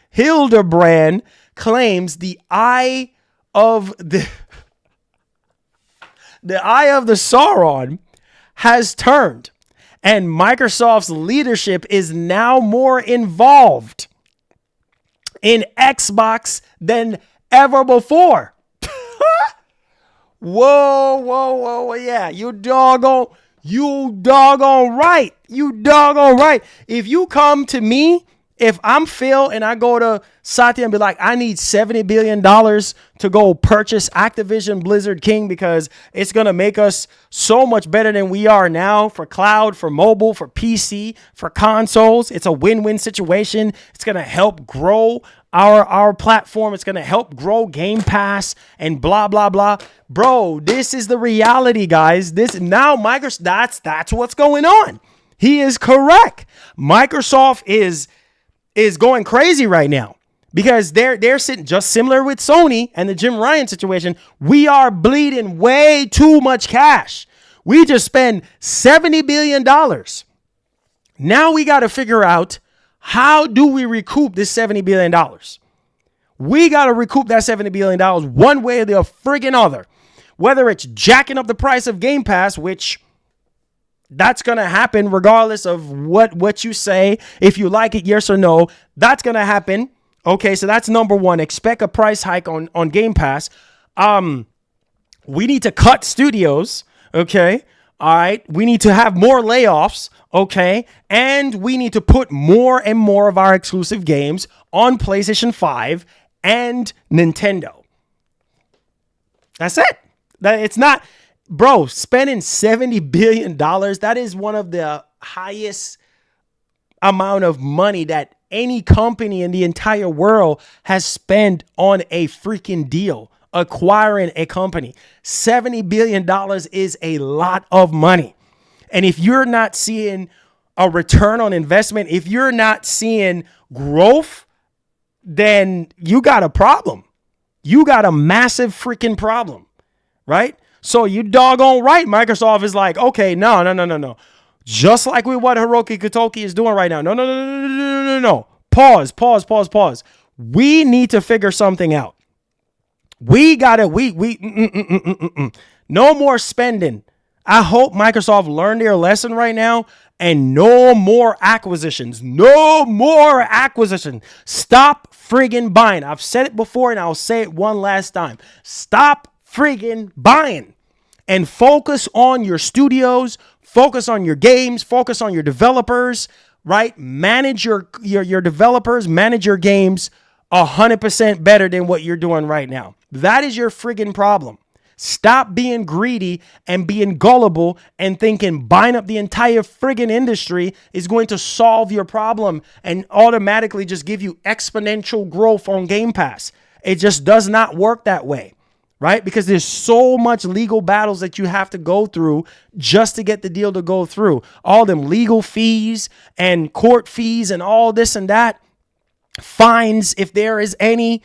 Hildebrand claims the eye of the Sauron has turned, and Microsoft's leadership is now more involved in Xbox than ever before. Whoa, yeah, you doggone right. If you come to me, if I'm Phil and I go to Satya and be like, I need $70 billion to go purchase Activision Blizzard King because it's going to make us so much better than we are now for cloud, for mobile, for PC, for consoles. It's a win-win situation. It's going to help grow our platform. It's going to help grow Game Pass and blah, blah, blah. Bro, this is the reality, guys. Microsoft, that's what's going on. He is correct. Microsoft is going crazy right now because they're sitting just similar with Sony and the Jim Ryan situation. We are bleeding way too much cash. We just spend $70 billion. Now we got to figure out, how do we recoup this $70 billion? We got to recoup that $70 billion one way or the friggin' other. Whether it's jacking up the price of Game Pass, which that's going to happen regardless of what you say. If you like it, yes or no, that's going to happen. Okay, so that's number one. Expect a price hike on Game Pass. We need to cut studios. Okay, all right. We need to have more layoffs. Okay, and we need to put more and more of our exclusive games on PlayStation 5 and Nintendo. That's it. It's not... Bro, spending $70 billion, that is one of the highest amount of money that any company in the entire world has spent on a freaking deal, acquiring a company. $70 billion is a lot of money. And if you're not seeing a return on investment, if you're not seeing growth, then you got a problem. You got a massive freaking problem, right? So you doggone right. Microsoft is like, okay, no. Just like with what Hiroki Kotoki is doing right now. No. Pause. We need to figure something out. We no more spending. I hope Microsoft learned their lesson right now and no more acquisitions. Stop friggin' buying. I've said it before and I'll say it one last time. Stop friggin' buying and focus on your studios, focus on your games, focus on your developers, right? Manage your developers, manage your games 100% better than what you're doing right now. That is your friggin' problem. Stop being greedy and being gullible and thinking buying up the entire friggin' industry is going to solve your problem and automatically just give you exponential growth on Game Pass. It just does not work that way. Right? Because there's so much legal battles that you have to go through just to get the deal to go through. All them legal fees and court fees and all this and that. Fines, if there is any.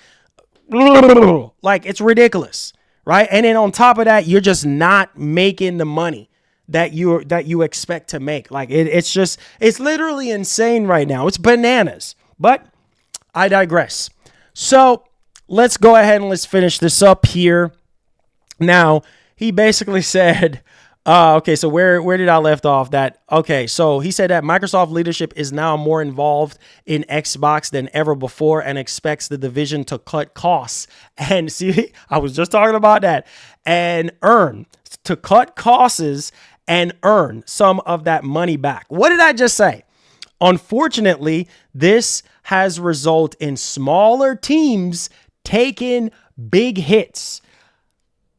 Like, it's ridiculous. Right? And then on top of that, you're just not making the money that you expect to make. Like, it's literally insane right now. It's bananas. But I digress. So let's go ahead and let's finish this up here. Now, he basically said, okay, so where did I left off that? Okay, so he said that Microsoft leadership is now more involved in Xbox than ever before and expects the division to cut costs. And see, I was just talking about that. And to cut costs and earn some of that money back. What did I just say? Unfortunately, this has resulted in smaller teams taking big hits.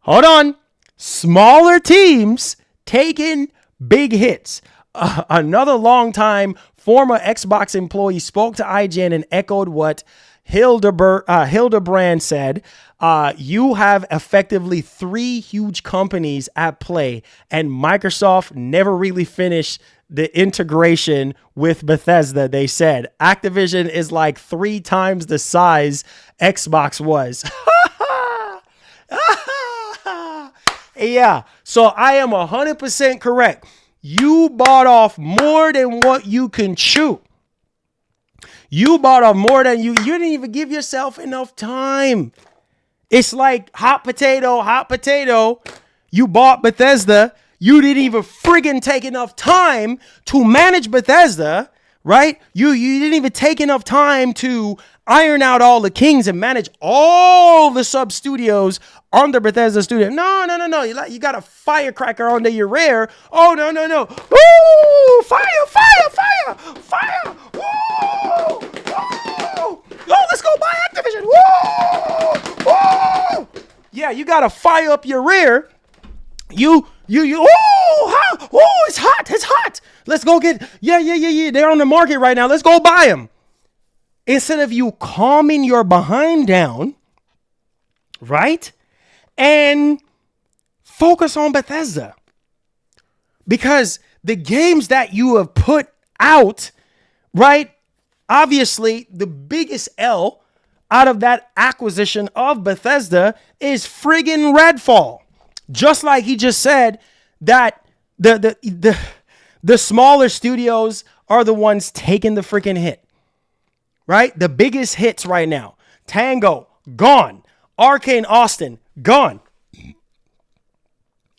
Hold on. Smaller teams taking big hits. Another longtime former Xbox employee spoke to IGN and echoed what Hildebrand said. You have effectively 3 huge companies at play, and Microsoft never really finished the integration with Bethesda. They said Activision is like 3 times the size Xbox was. Yeah, so I am 100% correct. You bought off more than what you can chew. You bought off more than you didn't even give yourself enough time. It's like hot potato. You bought Bethesda. You didn't even friggin' take enough time to manage Bethesda, right? You didn't even take enough time to iron out all the kings and manage all the sub studios under Bethesda Studio. No. You got a firecracker under your rear. Oh, no. Woo! Fire! Woo! Oh, let's go buy Activision. Woo! Yeah, you got to fire up your rear. It's hot. Let's go get, yeah. They're on the market right now. Let's go buy them. Instead of you calming your behind down, right? And focus on Bethesda. Because the games that you have put out, right? Obviously, the biggest L out of that acquisition of Bethesda is friggin' Redfall. Just like he just said that the smaller studios are the ones taking the freaking hit. Right? The biggest hits right now. Tango, gone. Arcane Austin, gone.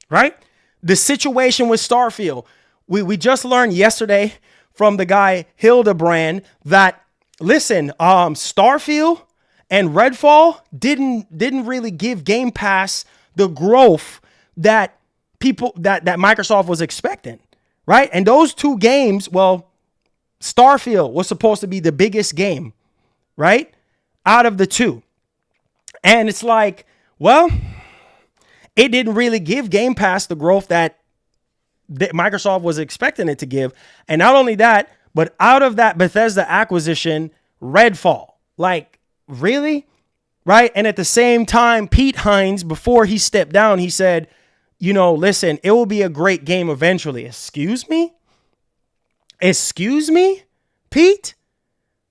Right? The situation with Starfield. We just learned yesterday from the guy Hildebrand that, listen, Starfield and Redfall didn't really give Game Pass the growth that Microsoft was expecting. Right? And those 2 games, well, Starfield was supposed to be the biggest game, right? Out of the 2. And it's like, well, it didn't really give Game Pass the growth that Microsoft was expecting it to give. And not only that, but out of that Bethesda acquisition, Redfall. Like, really? Right? And at the same time, Pete Hines, before he stepped down, he said, listen, it will be a great game eventually. Excuse me, Pete?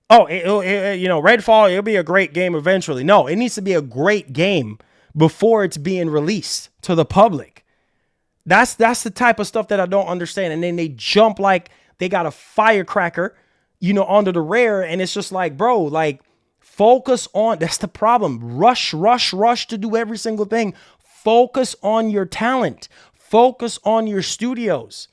Oh, Redfall, it'll be a great game eventually. No, it needs to be a great game before it's being released to the public. That's the type of stuff that I don't understand. And then they jump like they got a firecracker, under the rear. And it's just like, bro, like, focus on, that's the problem. Rush to do every single thing. Focus on your talent. Focus on your studios.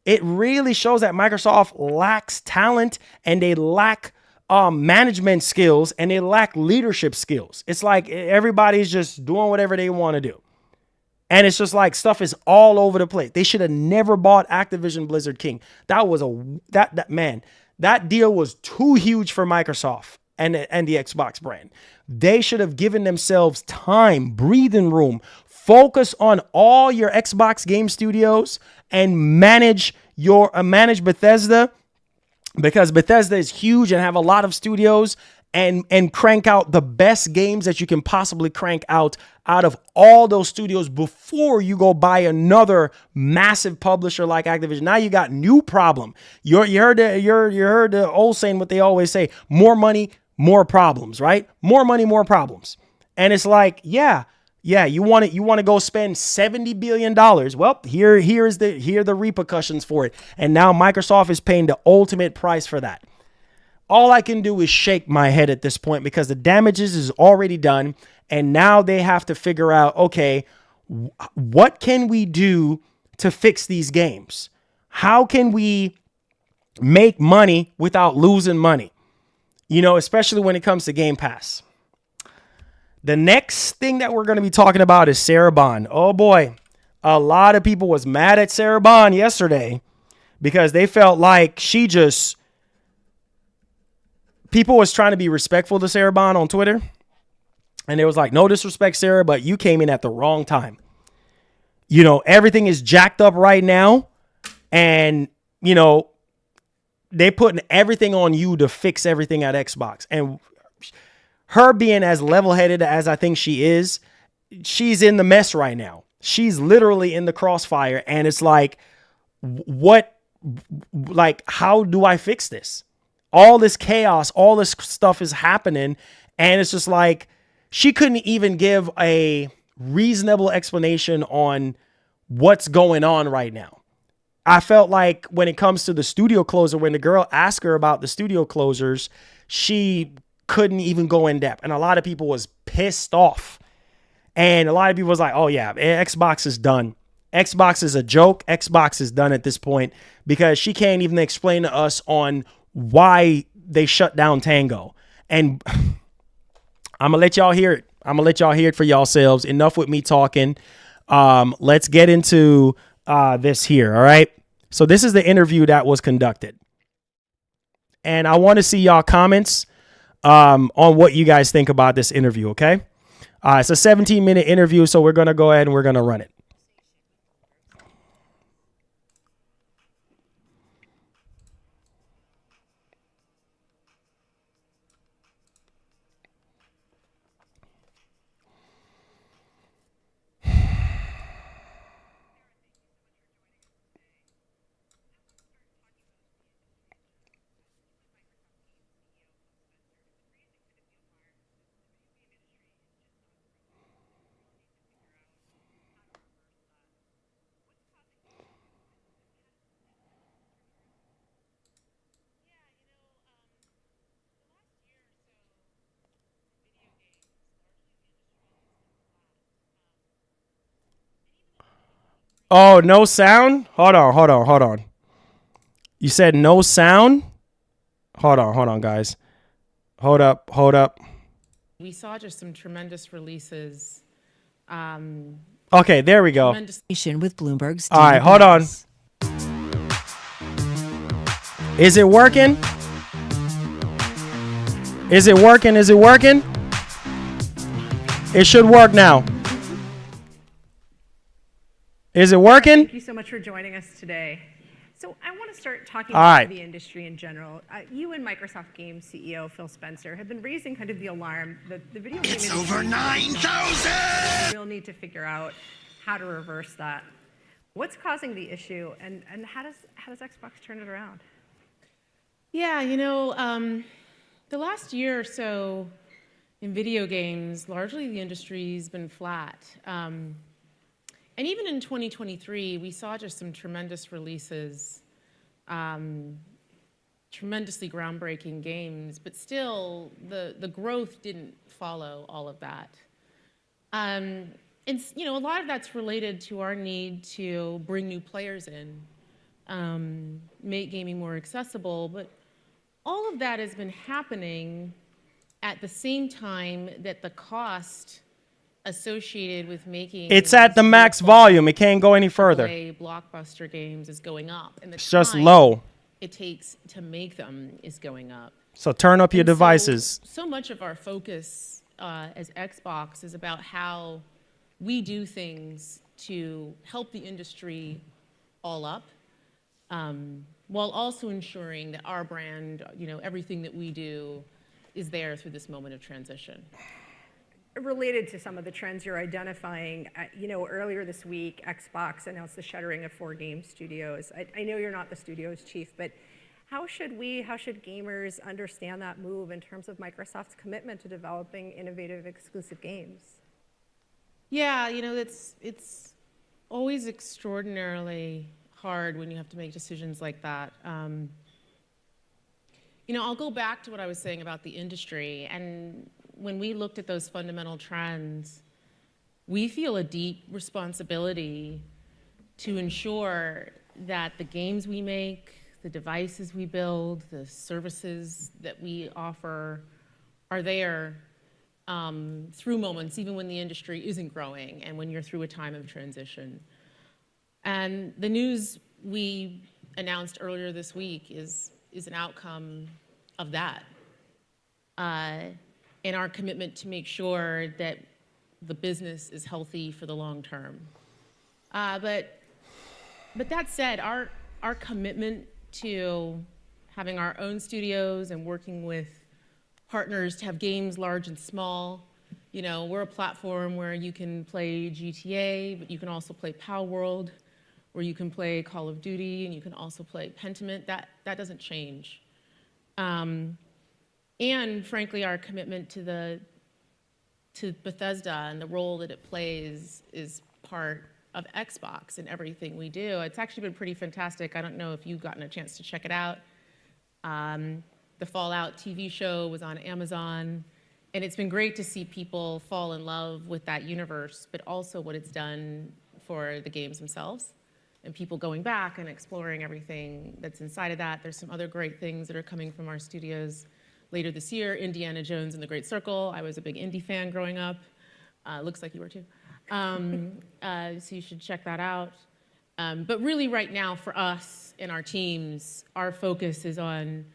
It really shows that Microsoft lacks talent and they lack management skills and they lack leadership skills. It's like everybody's just doing whatever they want to do. And it's just like stuff is all over the place. They should have never bought Activision Blizzard King. That deal was too huge for Microsoft and the Xbox brand. They should have given themselves time, breathing room, focus on all your Xbox game studios and manage Bethesda, because Bethesda is huge and have a lot of studios, and crank out the best games that you can possibly crank out of all those studios before you go buy another massive publisher like Activision. Now you got new problem. You heard the old saying, what they always say: more money, more problems, right? More money, more problems. And it's like, yeah, you want to go spend $70 billion. Well, here are the repercussions for it. And now Microsoft is paying the ultimate price for that. All I can do is shake my head at this point, because the damages is already done. And now they have to figure out, okay, what can we do to fix these games? How can we make money without losing money? Especially when it comes to Game Pass. The next thing that we're going to be talking about is Sarah Bond. Oh boy, a lot of people was mad at Sarah Bond yesterday because they felt like people was trying to be respectful to Sarah Bond on Twitter. And it was like, no disrespect, Sarah, but you came in at the wrong time. Everything is jacked up right now. And, they putting everything on you to fix everything at Xbox. And her being as level-headed as I think she is, she's in the mess right now. She's literally in the crossfire. And it's like, how do I fix this? All this chaos, all this stuff is happening. And it's just like, she couldn't even give a reasonable explanation on what's going on right now. I felt like when it comes to the studio closer, when the girl asked her about the studio closers, she couldn't even go in depth. And a lot of people was pissed off. And a lot of people was like, oh yeah, Xbox is done. Xbox is a joke. Xbox is done at this point because she can't even explain to us on why they shut down Tango. And I'm going to let y'all hear it. I'm going to let y'all hear it for yourselves. Enough with me talking. Let's get into this here, all right? So this is the interview that was conducted. And I want to see y'all comments on what you guys think about this interview, okay? It's a 17-minute interview, so we're going to go ahead and we're going to run it. Oh, no sound? Hold on. You said no sound? Hold on, guys. Hold up. We saw just some tremendous releases. Okay, there we go. With Bloomberg's. All right, hold on. Is it working? Is it working? It should work now. Is it working? Thank you so much for joining us today. So I want to start talking about the industry in general. You and Microsoft Games CEO Phil Spencer have been raising kind of the alarm that the video game industry is over 9,000. We'll need to figure out how to reverse that. What's causing the issue, and how does Xbox turn it around? Yeah, the last year or so in video games, largely the industry's been flat. And even in 2023, we saw just some tremendous releases, tremendously groundbreaking games, but still the growth didn't follow all of that. And a lot of that's related to our need to bring new players in, make gaming more accessible, but all of that has been happening at the same time that the cost associated with making it's at the max volume. It can't go any further. Blockbuster games is going up, and it's just low. It takes to make them is going up. So turn up your devices. So much of our focus as Xbox is about how we do things to help the industry all up, while also ensuring that our brand, everything that we do, is there through this moment of transition. Related to some of the trends you're identifying, earlier this week, Xbox announced the shuttering of 4 game studios. I know you're not the studio's chief, but how should gamers understand that move in terms of Microsoft's commitment to developing innovative exclusive games? Yeah, it's always extraordinarily hard when you have to make decisions like that. I'll go back to what I was saying about the industry, and when we looked at those fundamental trends, we feel a deep responsibility to ensure that the games we make, the devices we build, the services that we offer are there through moments, even when the industry isn't growing and when you're through a time of transition. And the news we announced earlier this week is an outcome of that. And our commitment to make sure that the business is healthy for the long term. But that said, our commitment to having our own studios and working with partners to have games large and small. You know, we're a platform where you can play GTA, but you can also play Power World, where you can play Call of Duty, and you can also play Pentiment. That doesn't change. And frankly, our commitment to Bethesda and the role that it plays is part of Xbox in everything we do. It's actually been pretty fantastic. I don't know if you've gotten a chance to check it out. The Fallout TV show was on Amazon, and it's been great to see people fall in love with that universe, but also what it's done for the games themselves, and people going back and exploring everything that's inside of that. There's some other great things that are coming from our studios later this year. Indiana Jones and the Great Circle. I was a big indie fan growing up. Looks like you were too. So you should check that out. But really right now for us and our teams, our focus is on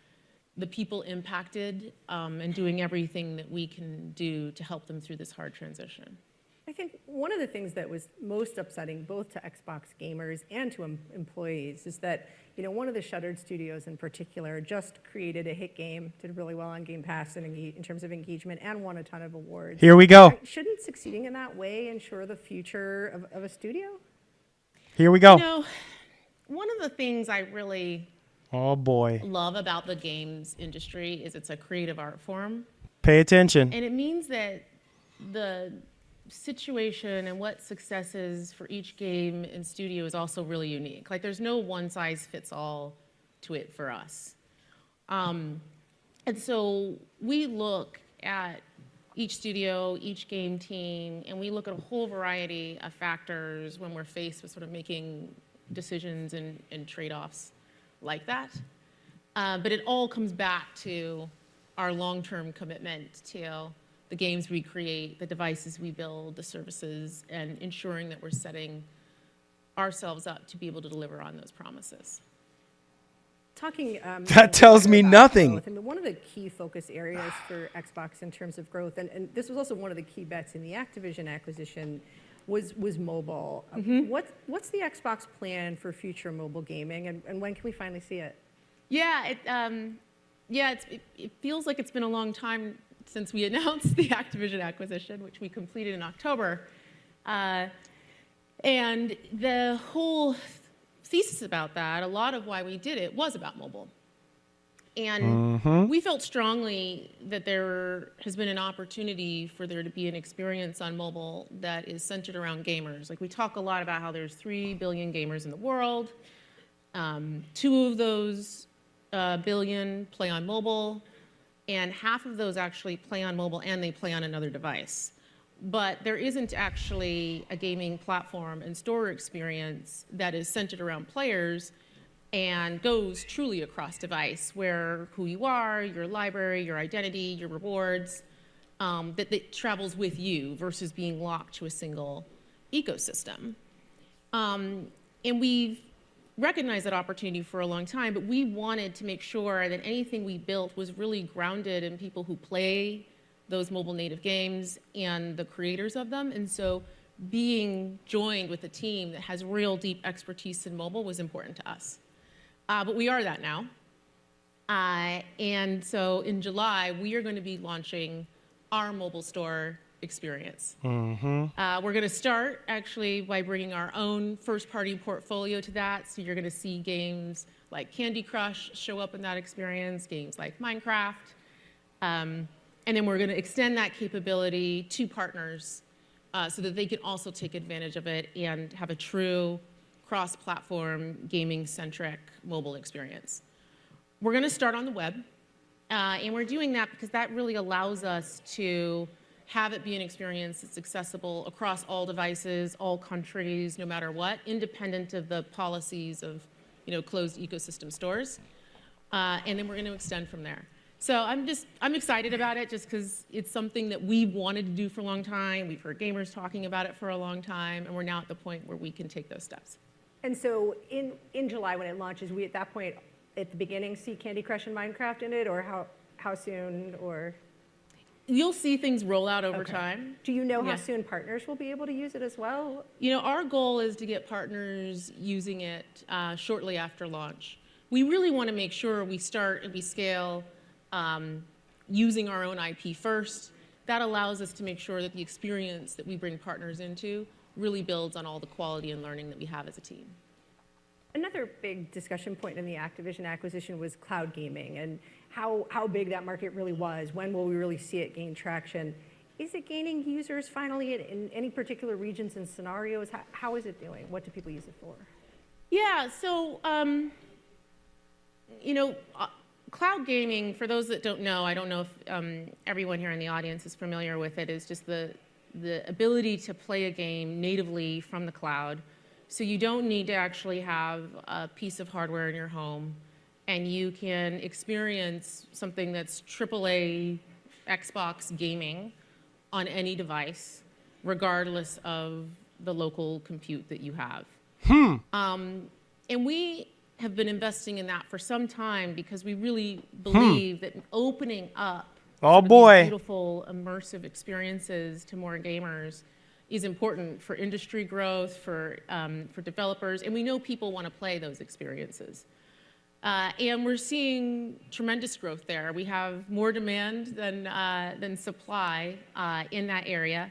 the people impacted and doing everything that we can do to help them through this hard transition. I think one of the things that was most upsetting both to Xbox gamers and to employees is that, you know, one of the shuttered studios in particular just created a hit game, did really well on Gamepass in terms of engagement, and won a ton of awards. Here we go. Shouldn't succeeding in that way ensure the future of a studio? Here we go. You know, one of the things I really love about the games industry is it's a creative art form. Pay attention. And it means that the situation and what success is for each game and studio is also really unique. Like there's no one size fits all to it for us. And so we look at each studio, each game team, and we look at a whole variety of factors when we're faced with sort of making decisions and trade-offs like that. But it all comes back to our long-term commitment to the games we create, the devices we build, the services, and ensuring that we're setting ourselves up to be able to deliver on those promises. That tells me nothing. Growth, I mean, one of the key focus areas for Xbox in terms of growth, and this was also one of the key bets in the Activision acquisition, was mobile. Mm-hmm. What's the Xbox plan for future mobile gaming, and when can we finally see it? Yeah, it feels like it's been a long time since we announced the Activision acquisition, which we completed in October. And the whole thesis about that, a lot of why we did it was about mobile. And we felt strongly that there has been an opportunity for there to be an experience on mobile that is centered around gamers. Like we talk a lot about how there's 3 billion gamers in the world. 2 of those billion play on mobile, and half of those actually play on mobile and they play on another device. But there isn't actually a gaming platform and store experience that is centered around players and goes truly across device, where who you are, your library, your identity, your rewards, that travels with you versus being locked to a single ecosystem. And we've recognized that opportunity for a long time, but we wanted to make sure that anything we built was really grounded in people who play those mobile native games and the creators of them. And so being joined with a team that has real deep expertise in mobile was important to us. But we are that now. And so in July, we are going to be launching our mobile store experience. We're going to start actually by bringing our own first-party portfolio to that. So you're going to see games like Candy Crush show up in that experience, games like Minecraft. And then we're going to extend that capability to partners so that they can also take advantage of it and have a true cross-platform, gaming-centric mobile experience. We're going to start on the web, and we're doing that because that really allows us to have it be an experience that's accessible across all devices, all countries, no matter what, independent of the policies of, closed ecosystem stores. And then we're going to extend from there. So I'm excited about it just because it's something that we wanted to do for a long time. We've heard gamers talking about it for a long time, and we're now at the point where we can take those steps. And so in July when it launches, we at that point at the beginning see Candy Crush and Minecraft in it, or how soon, or? You'll see things roll out over time. Do you know how soon partners will be able to use it as well? Our goal is to get partners using it shortly after launch. we really want to make sure we start and we scale using our own IP first. That allows us to make sure that the experience that we bring partners into really builds on all the quality and learning that we have as a team. Another big discussion point in the Activision acquisition was cloud gaming and how big that market really was. When will we really see it gain traction? Is it gaining users finally in any particular regions and scenarios? How is it doing? What do people use it for? Yeah, so, cloud gaming, for those that don't know, I don't know if everyone here in the audience is familiar with it, is just the ability to play a game natively from the cloud. So you don't need to actually have a piece of hardware in your home, and you can experience something that's AAA Xbox gaming on any device, regardless of the local compute that you have. And we have been investing in that for some time because we really believe that opening up these beautiful immersive experiences to more gamers is important for industry growth, for developers, and we know people want to play those experiences. And we're seeing tremendous growth there. We have more demand than supply in that area,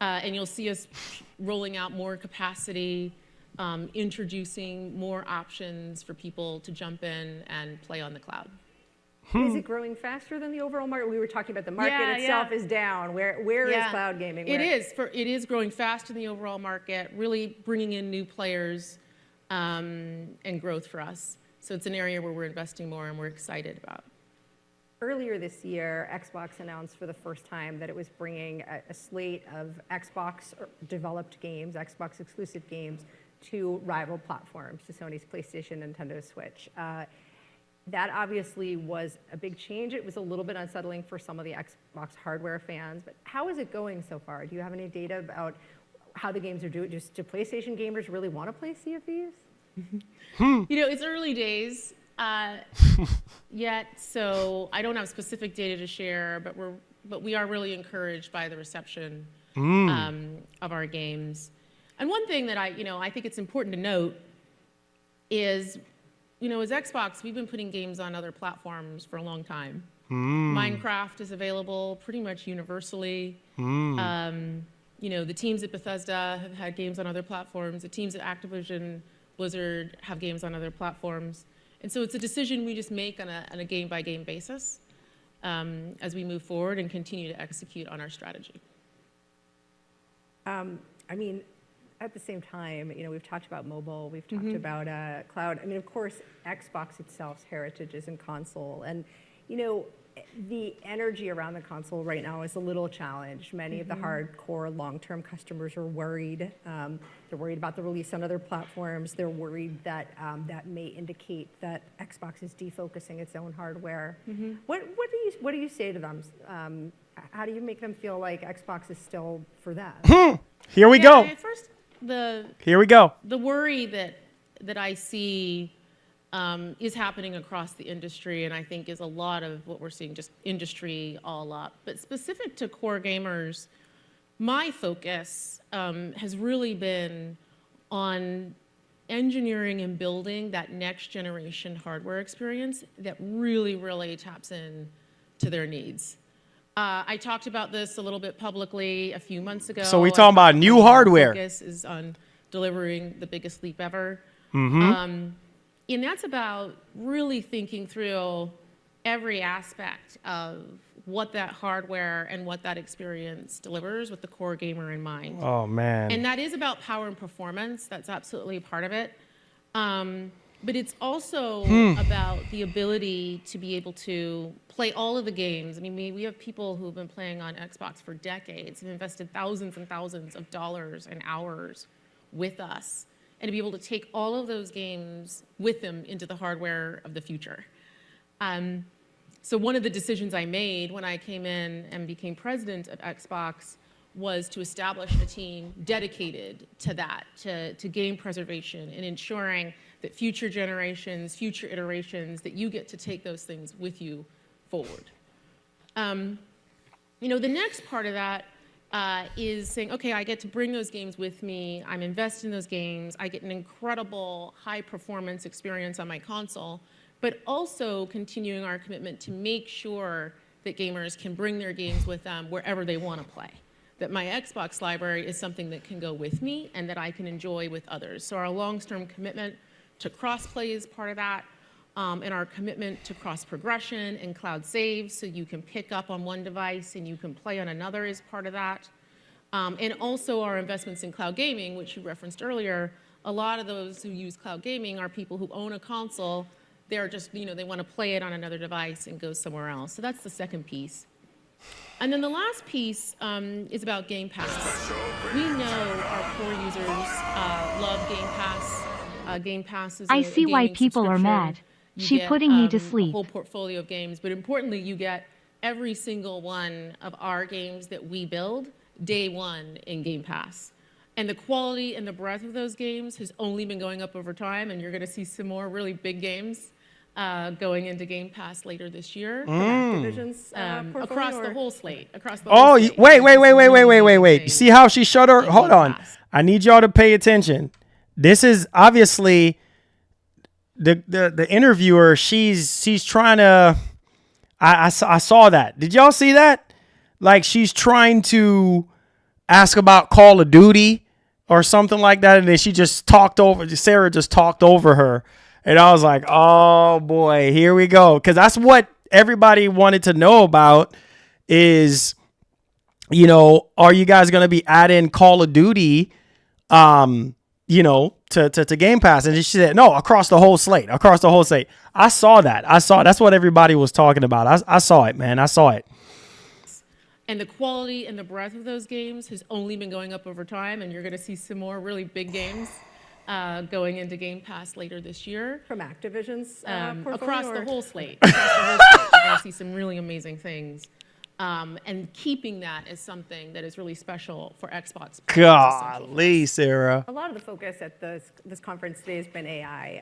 and you'll see us rolling out more capacity, introducing more options for people to jump in and play on the cloud. Is it growing faster than the overall market? We were talking about the market itself is down. Where is cloud gaming? It is growing faster than the overall market, really bringing in new players and growth for us. So it's an area where we're investing more and we're excited about. Earlier this year, Xbox announced for the first time that it was bringing a slate of Xbox-developed games, Xbox-exclusive games, to rival platforms, to Sony's PlayStation, Nintendo Switch. That obviously was a big change. It was a little bit unsettling for some of the Xbox hardware fans, but how is it going so far? Do you have any data about how the games are doing? Do PlayStation gamers really want to play Sea of Thieves? It's early days yet, so I don't have specific data to share, but we are really encouraged by the reception of our games. And one thing that I think it's important to note is, as Xbox, we've been putting games on other platforms for a long time. Minecraft is available pretty much universally. The teams at Bethesda have had games on other platforms. The teams at Activision Blizzard have games on other platforms. And so it's a decision we just make on a game-by-game basis as we move forward and continue to execute on our strategy. At the same time, we've talked about mobile, we've talked about cloud. Of course, Xbox itself's heritage is in console. And, the energy around the console right now is a little challenged. Many of the hardcore long-term customers are worried. They're worried about the release on other platforms. They're worried that that may indicate that Xbox is defocusing its own hardware. What do you say to them? How do you make them feel like Xbox is still for that? Here we go. First, Here we go. The worry that I see is happening across the industry, and I think is a lot of what we're seeing, just industry all up. But specific to core gamers, my focus has really been on engineering and building that next generation hardware experience that really, really taps in to their needs. I talked about this a little bit publicly a few months ago. So we're talking about new hardware. Focus is on delivering the biggest leap ever. And that's about really thinking through every aspect of what that hardware and what that experience delivers with the core gamer in mind. Oh, man. And that is about power and performance. That's absolutely a part of it. But it's also about the ability to be able to play all of the games. We have people who have been playing on Xbox for decades, have invested thousands and thousands of dollars and hours with us, and to be able to take all of those games with them into the hardware of the future. So one of the decisions I made when I came in and became president of Xbox was to establish a team dedicated to that, to game preservation and ensuring that future generations, future iterations, that you get to take those things with you forward. The next part of that is saying, okay, I get to bring those games with me. I'm invested in those games. I get an incredible high-performance experience on my console, but also continuing our commitment to make sure that gamers can bring their games with them wherever they want to play. That my Xbox library is something that can go with me and that I can enjoy with others. So our long-term commitment to cross-play is part of that, and our commitment to cross-progression and cloud saves, so you can pick up on one device and you can play on another is part of that. And also our investments in cloud gaming, which you referenced earlier. A lot of those who use cloud gaming are people who own a console. They're just, they want to play it on another device and go somewhere else. So that's the second piece. And then the last piece is about Game Pass. We know our core users love Game Pass. Game Pass is I see why people are mad. She's putting me to sleep. A whole portfolio of games, but importantly, you get every single one of our games that we build day one in Game Pass. And the quality and the breadth of those games has only been going up over time, and you're going to see some more really big games going into Game Pass later this year. Activision's across the whole slate. Wait. You see how she shut her? Hold on. I need y'all to pay attention. This is obviously the interviewer. She's trying to. I saw that. Did y'all see that? Like, she's trying to ask about Call of Duty or something like that, and then Sarah just talked over her. And I was like, oh boy, here we go. Because that's what everybody wanted to know about is, are you guys going to be adding Call of Duty, to Game Pass? And she said, no, across the whole slate. I saw that. That's what everybody was talking about. I saw it, man. I saw it. And the quality and the breadth of those games has only been going up over time, and you're going to see some more really big games going into Game Pass later this year. From Activision's portfolio? Across the whole slate. You're going to see some really amazing things. And keeping that is something that is really special for Xbox. Golly, Sarah. A lot of the focus at this conference today has been AI.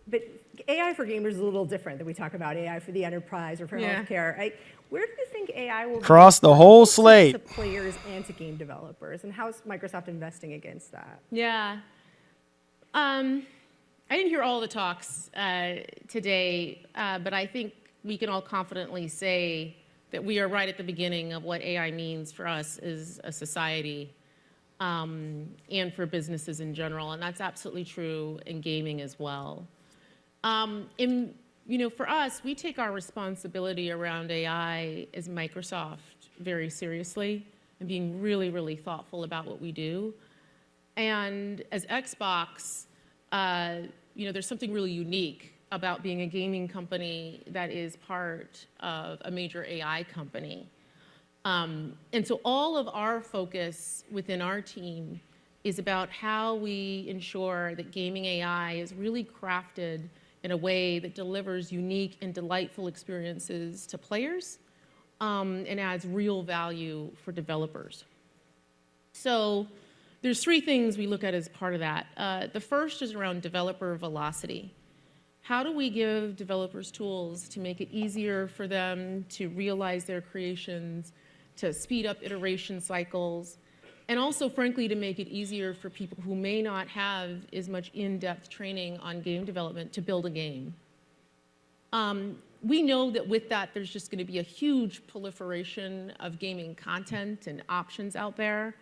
But AI for gamers is a little different than we talk about AI for the enterprise or for healthcare. Where do you think AI will cross the whole slate to players and to game developers? And how is Microsoft investing against that? Yeah. I didn't hear all the talks today, but I think we can all confidently say that we are right at the beginning of what AI means for us as a society and for businesses in general, and that's absolutely true in gaming as well. For us, we take our responsibility around AI as Microsoft very seriously and being really, really thoughtful about what we do. And as Xbox, there's something really unique about being a gaming company that is part of a major AI company. And so all of our focus within our team is about how we ensure that gaming AI is really crafted in a way that delivers unique and delightful experiences to players and adds real value for developers. So there's three things we look at as part of that. The first is around developer velocity. How do we give developers tools to make it easier for them to realize their creations, to speed up iteration cycles, and also, frankly, to make it easier for people who may not have as much in-depth training on game development to build a game? We know that with that, there's just going to be a huge proliferation of gaming content and options out there.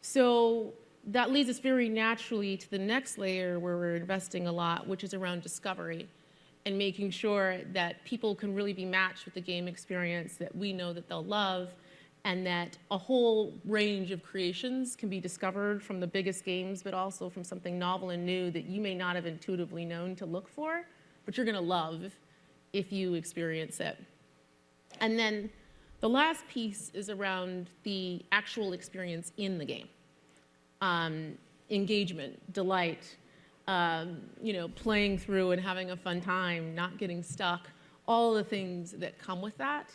So that leads us very naturally to the next layer where we're investing a lot, which is around discovery and making sure that people can really be matched with the game experience that we know that they'll love, and that a whole range of creations can be discovered from the biggest games, but also from something novel and new that you may not have intuitively known to look for, but you're going to love if you experience it. And then the last piece is around the actual experience in the game. Engagement, delight, playing through and having a fun time, not getting stuck, all the things that come with that.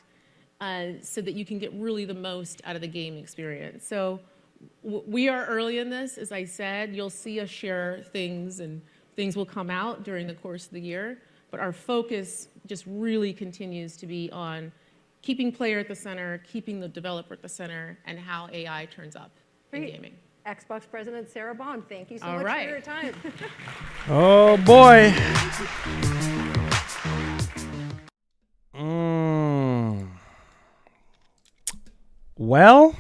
So that you can get really the most out of the game experience. So we are early in this, as I said. You'll see us share things, and things will come out during the course of the year. But our focus just really continues to be on keeping player at the center, keeping the developer at the center, and how AI turns up in gaming. Xbox President Sarah Bond, thank you so All much right. for your time. Oh boy. Well,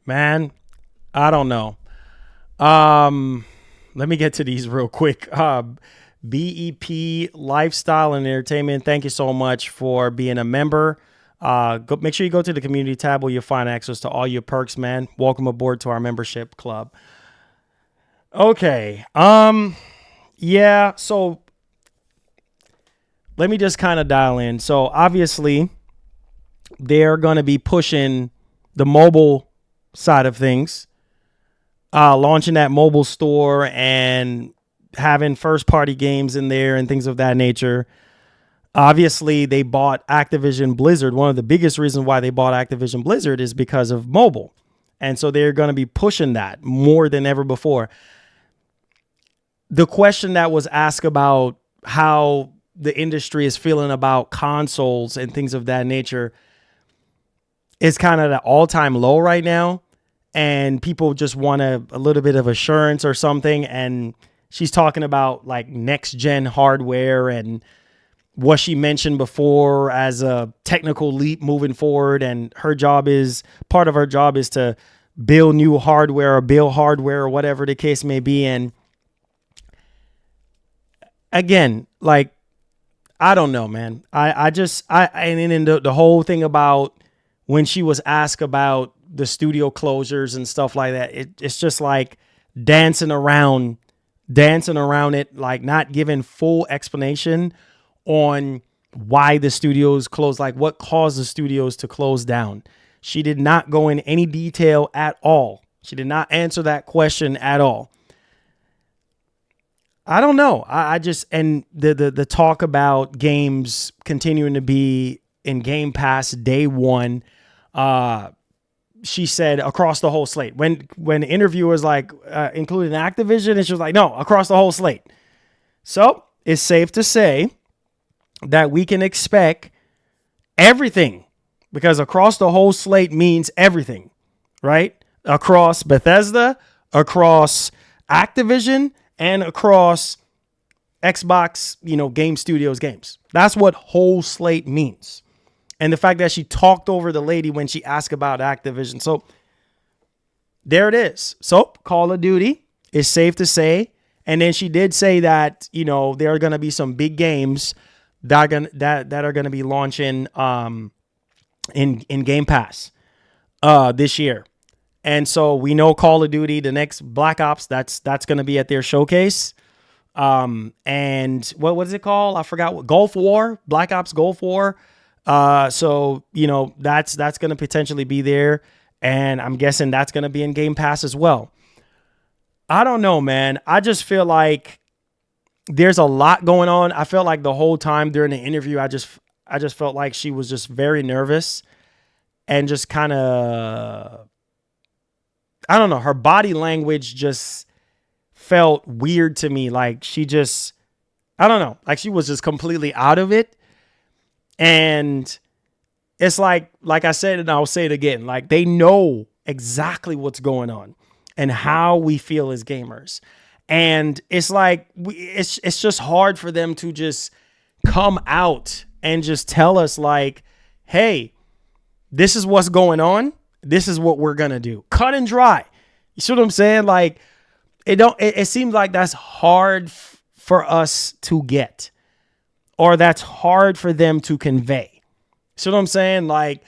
man, I don't know. Let me get to these real quick. BEP Lifestyle and Entertainment, thank you so much for being a member. Make sure you go to the community tab where you'll find access to all your perks, man. Welcome aboard to our membership club. Okay. Yeah, so let me just kind of dial in. So obviously they're going to be pushing the mobile side of things, launching that mobile store and having first party games in there and things of that nature. Obviously, they bought Activision Blizzard. One of the biggest reasons why they bought Activision Blizzard is because of mobile. And so they're going to be pushing that more than ever before. The question that was asked about how the industry is feeling about consoles and things of that nature is kind of the all-time low right now. And people just want a little bit of assurance or something. And she's talking about like next gen hardware and what she mentioned before as a technical leap moving forward. And part of her job is to build new hardware or build hardware or whatever the case may be. And again, like, I don't know, man. And the whole thing about when she was asked about the studio closures and stuff like that, it's just like dancing around it, like not giving full explanation on why the studios closed, like what caused the studios to close down. She did not go in any detail at all. She did not answer that question at all. I don't know. I just, and the talk about games continuing to be in Game Pass day one, she said across the whole slate. When the interview was like, including Activision, and she was like, no, across the whole slate. So it's safe to say that we can expect everything, because across the whole slate means everything, right? Across Bethesda, across Activision, and across Xbox, Game Studios games. That's what whole slate means. And the fact that she talked over the lady when she asked about Activision. So there it is. So Call of Duty is safe to say. And then she did say that, there are going to be some big games that are going to be launching in Game Pass this year. And so we know Call of Duty, the next Black Ops, that's going to be at their showcase. And what is it called? I forgot what. Gulf War, Black Ops Gulf War. So that's going to potentially be there, and I'm guessing that's going to be in Game Pass as well. I don't know, man. I just feel like there's a lot going on. I felt like the whole time during the interview, I just felt like she was just very nervous and just kind of, I don't know, her body language just felt weird to me. Like she just, I don't know, like she was just completely out of it. And it's like I said, and I'll say it again, like they know exactly what's going on and how we feel as gamers. And it's like, it's just hard for them to just come out and just tell us like, hey, this is what's going on. This is what we're going to do. Cut and dry. You see what I'm saying? Like it seems like that's hard for us to get, or that's hard for them to convey. See what I'm saying? Like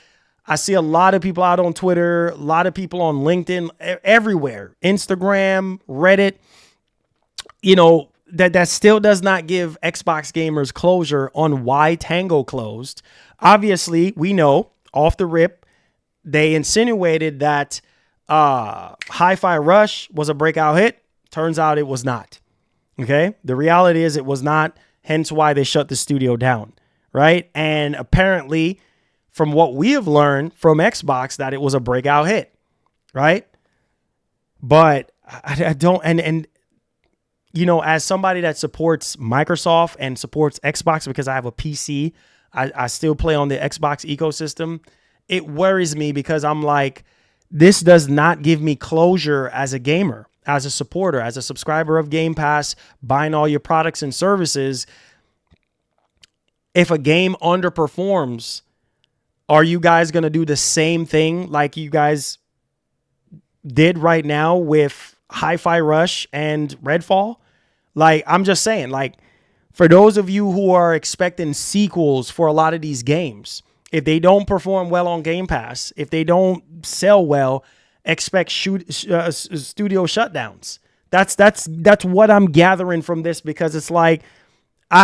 I see a lot of people out on Twitter, a lot of people on LinkedIn, everywhere, Instagram, Reddit, that still does not give Xbox gamers closure on why Tango closed. Obviously, we know off the rip, they insinuated that Hi-Fi Rush was a breakout hit. Turns out it was not. Okay. The reality is it was not, hence why they shut the studio down. Right. And apparently, from what we have learned from Xbox, that it was a breakout hit. Right. But I don't, and as somebody that supports Microsoft and supports Xbox because I have a PC, I still play on the Xbox ecosystem. It worries me because I'm like, this does not give me closure as a gamer, as a supporter, as a subscriber of Game Pass, buying all your products and services. If a game underperforms, are you guys going to do the same thing like you guys did right now with Hi-Fi Rush and Redfall? Like, I'm just saying, like, for those of you who are expecting sequels for a lot of these games, if they don't perform well on Game Pass, if they don't sell well, expect studio shutdowns. That's what I'm gathering from this, because it's like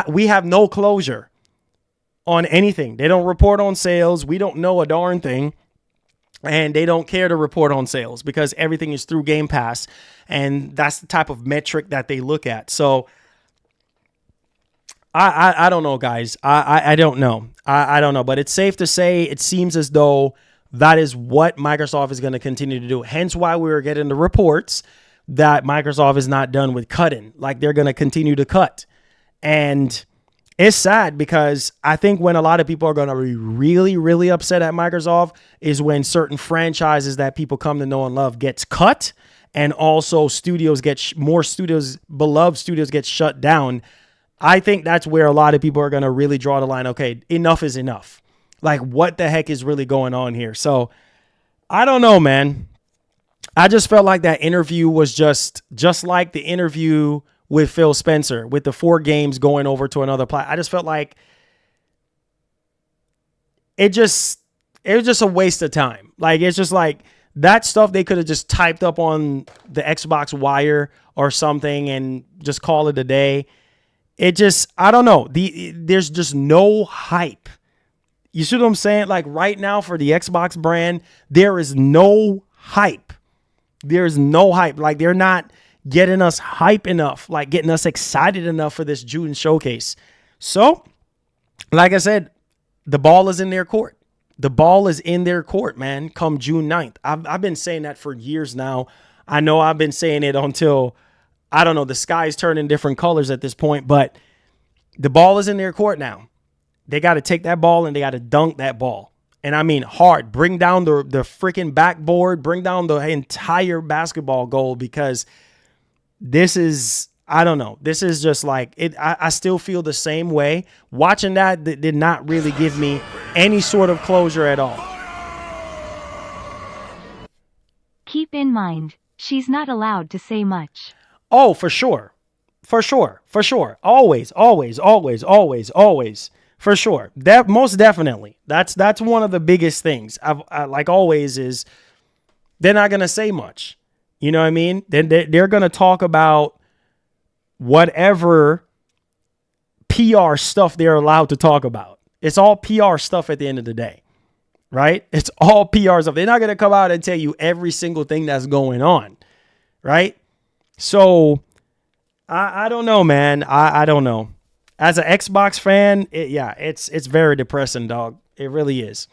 we have no closure on anything. They don't report on sales. We don't know a darn thing. And they don't care to report on sales because everything is through Game Pass. And that's the type of metric that they look at. So I don't know, guys. I don't know. I don't know. But it's safe to say it seems as though that is what Microsoft is going to continue to do. Hence why we were getting the reports that Microsoft is not done with cutting. Like, they're going to continue to cut. And it's sad because I think when a lot of people are going to be really, really upset at Microsoft is when certain franchises that people come to know and love gets cut, and also studios get beloved studios get shut down. I think that's where a lot of people are going to really draw the line. Okay, enough is enough. Like, what the heck is really going on here? So I don't know, man. I just felt like that interview was just like the interview with Phil Spencer, with the 4 games going over to another platform. I just felt like it was just a waste of time. Like, it's just like that stuff they could have just typed up on the Xbox Wire or something and just call it a day. It just, I don't know. There's just no hype. You see what I'm saying? Like, right now for the Xbox brand, there is no hype. There's no hype. Like, they're not getting us hype enough, like getting us excited enough for this June showcase. So, like I said, the ball is in their court. The ball is in their court, man, come June 9th. I've been saying that for years now. I know I've been saying it until, I don't know, the sky's turning different colors at this point, but the ball is in their court now. They got to take that ball and they got to dunk that ball. And I mean hard. Bring down the freaking backboard. Bring down the entire basketball goal, because this is, I don't know. This is just like it. I still feel the same way. Watching that did not really give me any sort of closure at all. Keep in mind, she's not allowed to say much. Oh, for sure. For sure. For sure. Always, always, always, always, always. For sure. That most definitely. That's one of the biggest things. I like always is they're not going to say much. You know what I mean? Then they're going to talk about whatever PR stuff they're allowed to talk about. It's all PR stuff at the end of the day, right? It's all PR stuff. They're not going to come out and tell you every single thing that's going on, right? So I don't know, man. I don't know. As an Xbox fan, it's very depressing, dog. It really is.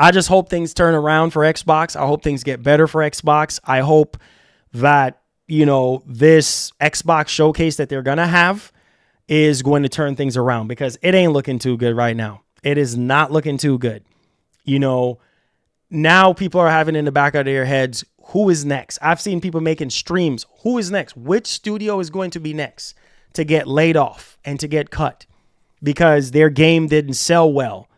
I just hope things turn around for Xbox. I hope things get better for Xbox. I hope that, this Xbox showcase that they're going to have is going to turn things around, because it ain't looking too good right now. It is not looking too good. Now people are having in the back of their heads, who is next? I've seen people making streams. Who is next? Which studio is going to be next to get laid off and to get cut because their game didn't sell well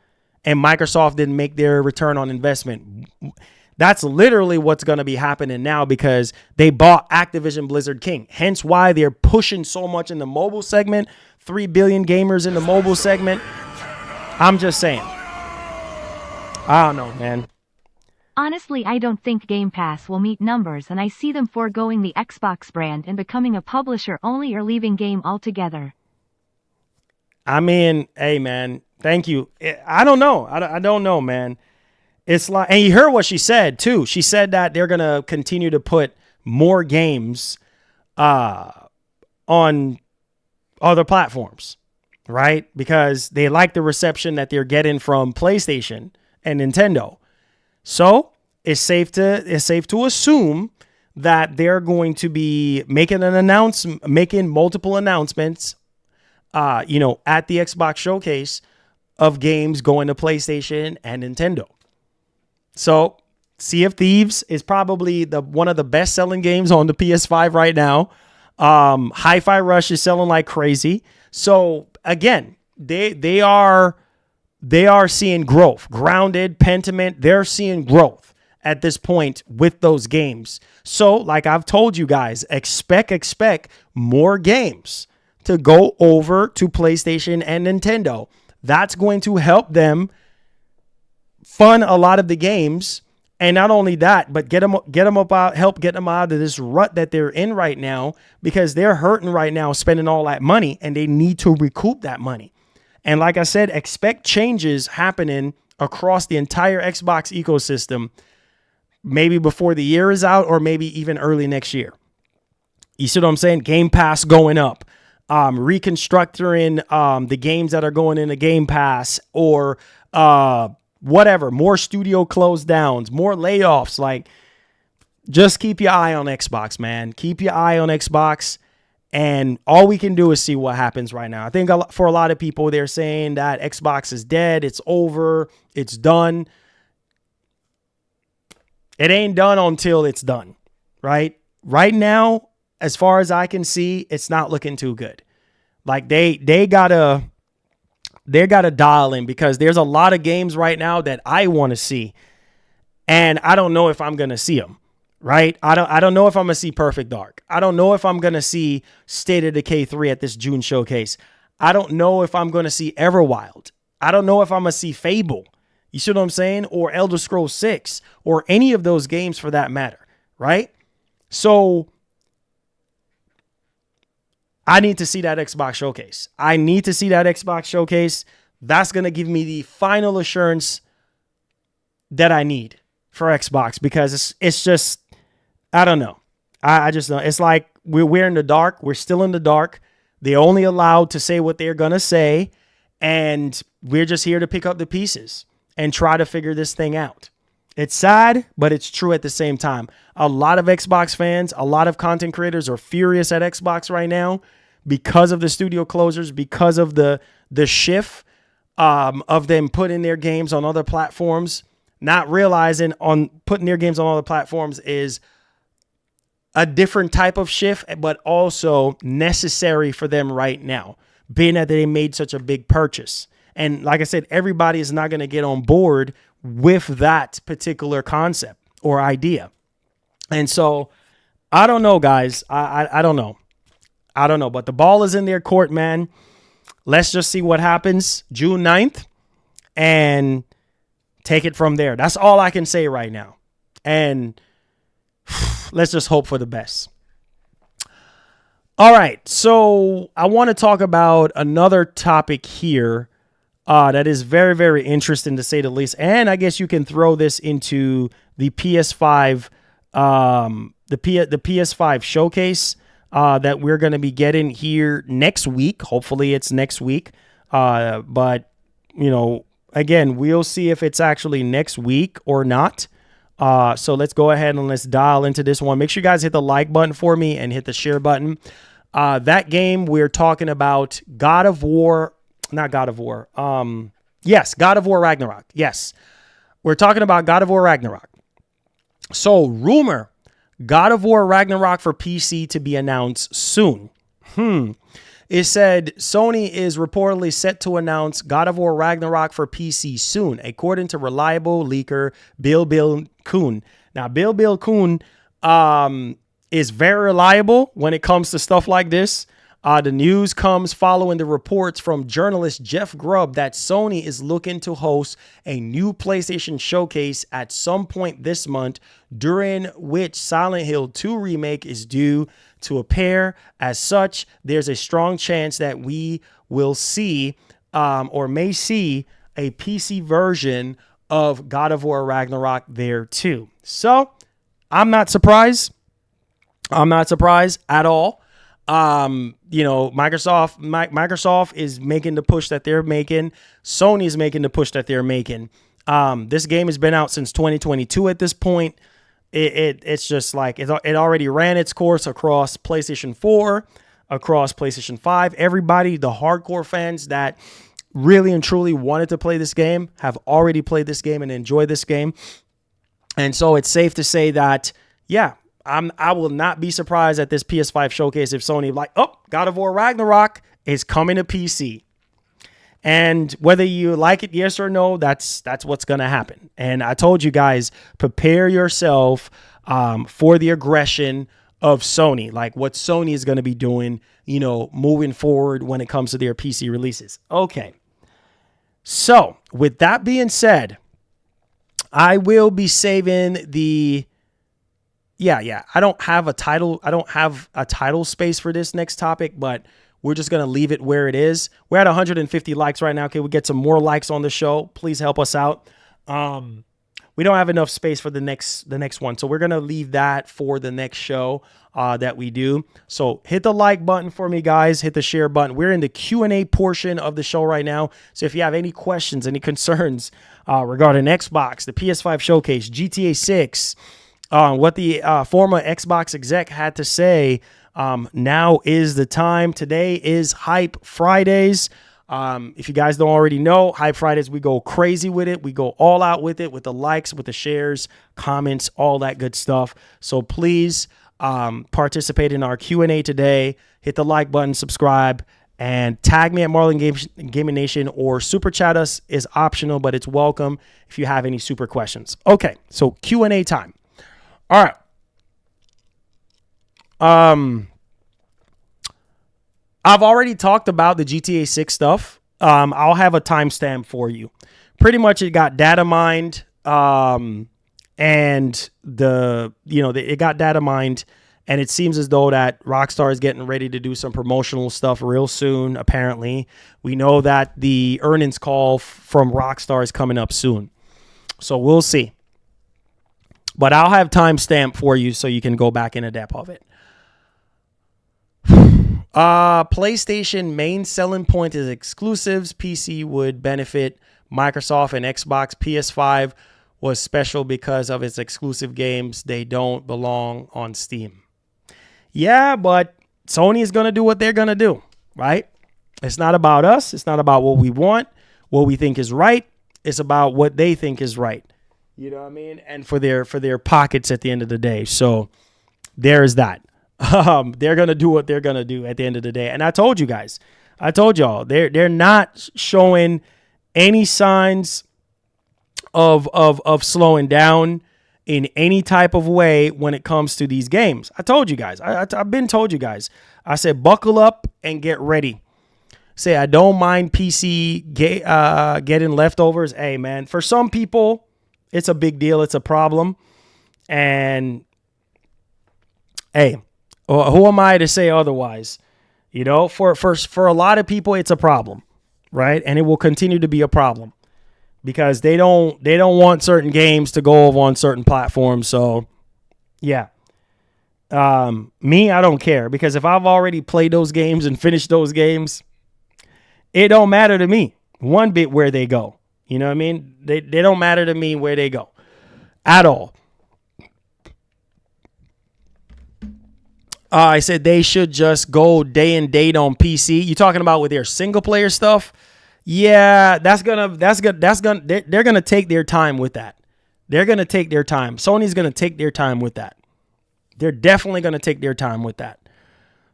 and Microsoft didn't make their return on investment? That's literally what's going to be happening now, because they bought Activision Blizzard King. Hence why they're pushing so much in the mobile segment. 3 billion gamers in the mobile segment. I'm just saying. I don't know, man. Honestly, I don't think Game Pass will meet numbers, and I see them foregoing the Xbox brand and becoming a publisher only or leaving game altogether. I mean, hey, man, thank you. I don't know. I don't know, man. It's like, and you heard what she said, too. She said that they're going to continue to put more games on other platforms, right? Because they like the reception that they're getting from PlayStation and Nintendo. So it's safe to assume that they're going to be making multiple announcements, at the Xbox showcase of games going to PlayStation and Nintendo. So Sea of Thieves is probably one of the best selling games on the PS5 right now. Hi-Fi Rush is selling like crazy. So again, they are seeing growth. Grounded, Pentiment, they're seeing growth at this point with those games. So like I've told you guys, expect more games to go over to PlayStation and Nintendo. That's going to help them fund a lot of the games. And not only that, but help get them out of this rut that they're in right now, because they're hurting right now spending all that money and they need to recoup that money. And like I said, expect changes happening across the entire Xbox ecosystem, maybe before the year is out or maybe even early next year. You see what I'm saying? Game Pass going up, reconstructing the games that are going into Game Pass, or whatever, more studio close downs, more layoffs. Like, just keep your eye on Xbox, man. Keep your eye on Xbox. And all we can do is see what happens right now. I think for a lot of people, they're saying that Xbox is dead. It's over. It's done. It ain't done until it's done, right? Right now, as far as I can see, it's not looking too good. Like they gotta dial in, because there's a lot of games right now that I want to see, and I don't know if I'm gonna see them. Right? I don't know if I'm gonna see Perfect Dark. I don't know if I'm gonna see State of Decay 3 at this June showcase. I don't know if I'm gonna see Everwild. I don't know if I'm gonna see Fable. You see what I'm saying? Or Elder Scrolls 6, or any of those games for that matter. Right? So I need to see that Xbox showcase. That's gonna give me the final assurance that I need for Xbox, because it's just, I don't know. I just know. It's like we're in the dark. We're still in the dark. They're only allowed to say what they're going to say. And we're just here to pick up the pieces and try to figure this thing out. It's sad, but it's true at the same time. A lot of Xbox fans, a lot of content creators are furious at Xbox right now because of the studio closures, because of the shift of them putting their games on other platforms. Not realizing on putting their games on other platforms is a different type of shift, but also necessary for them right now, being that they made such a big purchase. And like I said, everybody is not going to get on board with that particular concept or idea. And so I don't know, guys. I don't know. But the ball is in their court, man. Let's just see what happens June 9th and take it from there. That's all I can say right now. And let's just hope for the best. All right. So I want to talk about another topic here that is very, very interesting, to say the least. And I guess you can throw this into the PS5, the PS5 showcase that we're going to be getting here next week. Hopefully it's next week. But, again, we'll see if it's actually next week or not. So let's go ahead and let's dial into this one. Make sure you guys hit the like button for me and hit the share button. That game, we're talking about God of War Ragnarok. Yes, we're talking about God of War Ragnarok. So rumor, God of War Ragnarok for PC to be announced soon. It said Sony is reportedly set to announce God of War Ragnarok for PC soon, according to reliable leaker Bill Kuhn. Now, Bill Kuhn is very reliable when it comes to stuff like this. The news comes following the reports from journalist Jeff Grubb that Sony is looking to host a new PlayStation showcase at some point this month, during which Silent Hill 2 remake is due to appear. As such, there's a strong chance that we will see or may see a PC version of God of War Ragnarok there too. So I'm not surprised. At all. Microsoft is making the push that they're making. Sony is making the push that they're making. This game has been out since 2022 at this point. it's just like it already ran its course across PlayStation 4, across PlayStation 5. Everybody, the hardcore fans that really and truly wanted to play this game have already played this game and enjoyed this game. And so it's safe to say that, yeah, I will not be surprised at this PS5 showcase if Sony like, oh, God of War Ragnarok is coming to PC. And whether you like it, yes or no, that's what's going to happen. And I told you guys, prepare yourself for the aggression of Sony, like what Sony is going to be doing, moving forward when it comes to their PC releases. Okay. So with that being said, I will be saving the, I don't have a title space for this next topic, but we're just going to leave it where it is. We're at 150 likes right now. Okay, we get some more likes on the show. Please help us out. We don't have enough space for the next one, so we're going to leave that for the next show that we do. So hit the like button for me, guys. Hit the share button. We're in the Q&A portion of the show right now. So if you have any questions, any concerns regarding Xbox, the PS5 showcase, GTA 6, what the former Xbox exec had to say, now is the time. Today is Hype Fridays. If you guys don't already know, Hype Fridays, we go crazy with it. We go all out with it, with the likes, with the shares, comments, all that good stuff. So please participate in our Q&A today. Hit the like button, subscribe, and tag me at Marlon Gaming Nation, or super chat us is optional, but it's welcome if you have any super questions. Okay, so Q&A time. All right. I've already talked about the GTA 6 stuff. I'll have a timestamp for you. Pretty much it got data mined, and it got data mined, and it seems as though that Rockstar is getting ready to do some promotional stuff real soon, apparently. We know that the earnings call from Rockstar is coming up soon. So we'll see. But I'll have timestamp for you so you can go back in a depth of it. PlayStation main selling point is exclusives. PC would benefit Microsoft and Xbox. PS5 was special because of its exclusive games. They don't belong on Steam. Yeah, but Sony is going to do what they're going to do, right? It's not about us. It's not about what we want, what we think is right. It's about what they think is right. You know what I mean? And for their pockets at the end of the day. So there's that. They're going to do what they're going to do at the end of the day. And I told you guys, I told y'all, they're not showing any signs of slowing down in any type of way when it comes to these games. I told you guys, I've been told you guys, I said, buckle up and get ready. Say, I don't mind PC getting leftovers. Hey man, for some people, it's a big deal. It's a problem. And hey, who am I to say otherwise? You know, for a lot of people, it's a problem, right? And it will continue to be a problem because they don't want certain games to go over on certain platforms. So, yeah. Me, I don't care, because if I've already played those games and finished those games, it don't matter to me one bit where they go. You know what I mean? They don't matter to me where they go at all. I said they should just go day and date on PC. You talking about with their single player stuff? Yeah, they're gonna take their time with that. They're gonna take their time. Sony's gonna take their time with that. They're definitely gonna take their time with that.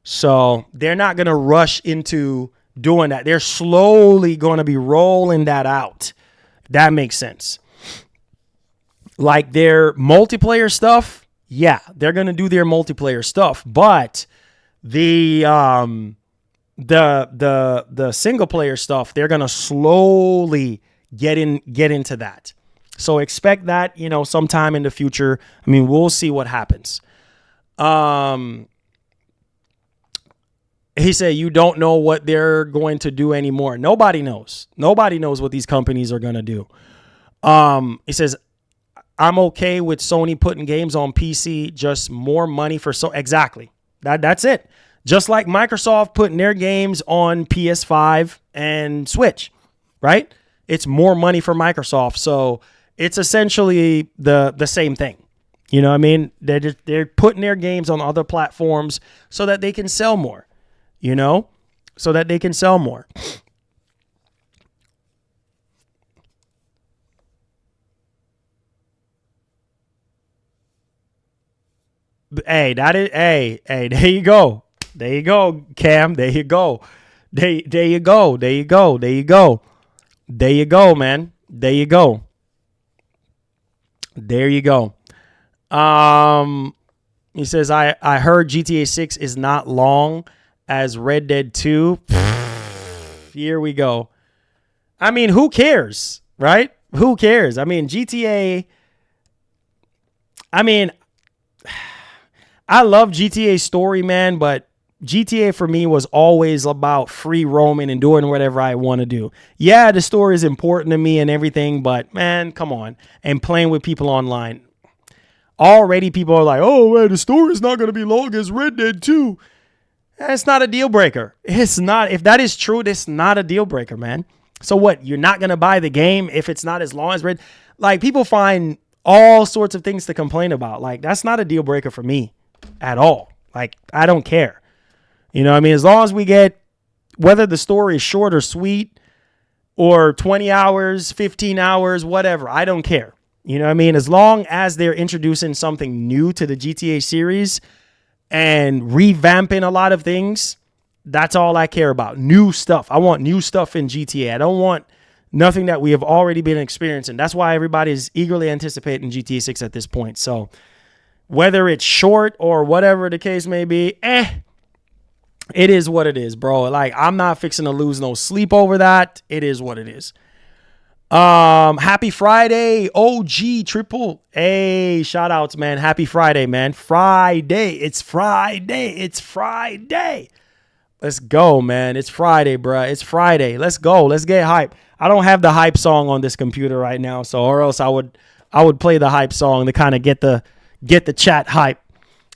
So they're not gonna rush into doing that. They're slowly gonna be rolling that out. That makes sense. Like their multiplayer stuff. Yeah, they're going to do their multiplayer stuff, but the single player stuff, they're going to slowly get into that. So expect that, sometime in the future. I mean, we'll see what happens. He said, you don't know what they're going to do anymore. Nobody knows. Nobody knows what these companies are going to do. He says, I'm okay with Sony putting games on PC, just more money for exactly. That's it. Just like Microsoft putting their games on PS5 and Switch, right? It's more money for Microsoft. So it's essentially the same thing. You know what I mean? They're putting their games on other platforms so that they can sell more, you know, so that they can sell more. Hey, there you go. There you go, Cam. There you go. There you go. There you go. There you go. There you go, man. There you go. There you go. He says, I heard GTA 6 is not long as Red Dead 2. Here we go. I mean, who cares, right? Who cares? I mean, GTA. I mean, I love GTA story, man, but GTA for me was always about free roaming and doing whatever I want to do. Yeah, the story is important to me and everything, but man, come on. And playing with people online. Already people are like, oh, man, the story is not going to be long as Red Dead 2. That's not a deal breaker. It's not. If that is true, that's not a deal breaker, man. So what? You're not going to buy the game if it's not as long as Red. Like, people find all sorts of things to complain about. Like, that's not a deal breaker for me at all. Like, I don't care. You know what I mean? As long as we get, whether the story is short or sweet or 20 hours, 15 hours, whatever, I don't care. You know what I mean? As long as they're introducing something new to the GTA series and revamping a lot of things, that's all I care about. New stuff. I want new stuff in GTA. I don't want nothing that we have already been experiencing. That's why everybody is eagerly anticipating GTA 6 at this point. So whether it's short or whatever the case may be, it is what it is, bro. Like, I'm not fixing to lose no sleep over that. It is what it is. Happy Friday, OG Triple A. Shout outs, man. Happy Friday, man. Friday. It's Friday. It's Friday. Let's go, man. It's Friday, bro. It's Friday. Let's go. Let's get hype. I don't have the hype song on this computer right now, so or else I would play the hype song to kind of get the chat hype.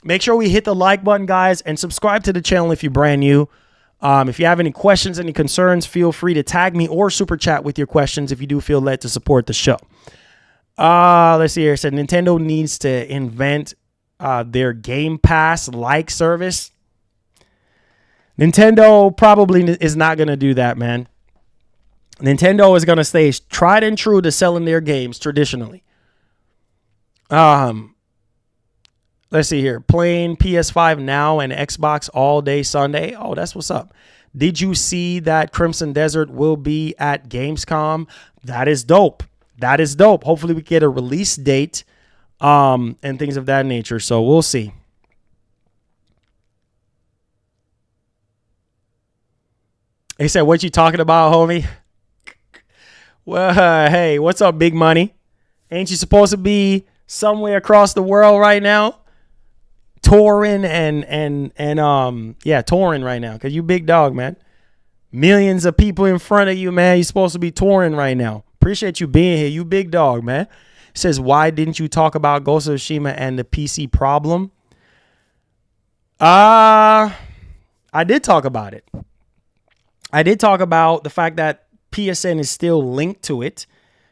Make sure we hit the like button, guys, and subscribe to the channel if you're brand new. If you have any questions, any concerns, feel free to tag me or super chat with your questions if you do feel led to support the show. Let's see here. It said Nintendo needs to invent their Gamepass like service. Nintendo probably is not going to do that, man. Nintendo is going to stay tried and true to selling their games traditionally. Let's see here. Playing PS5 now and Xbox all day Sunday. Oh, that's what's up. Did you see that Crimson Desert will be at Gamescom? That is dope. That is dope. Hopefully we get a release date and things of that nature. So we'll see. He said, what you talking about, homie? Well, hey, what's up, big money? Ain't you supposed to be somewhere across the world right now? Touring touring right now, because you big dog, man. Millions of people in front of you, man. You're supposed to be touring right now. Appreciate you being here. You big dog, man. It says, why didn't you talk about Ghost of Tsushima and the PC problem? I did talk about it. I did talk about the fact that PSN is still linked to it,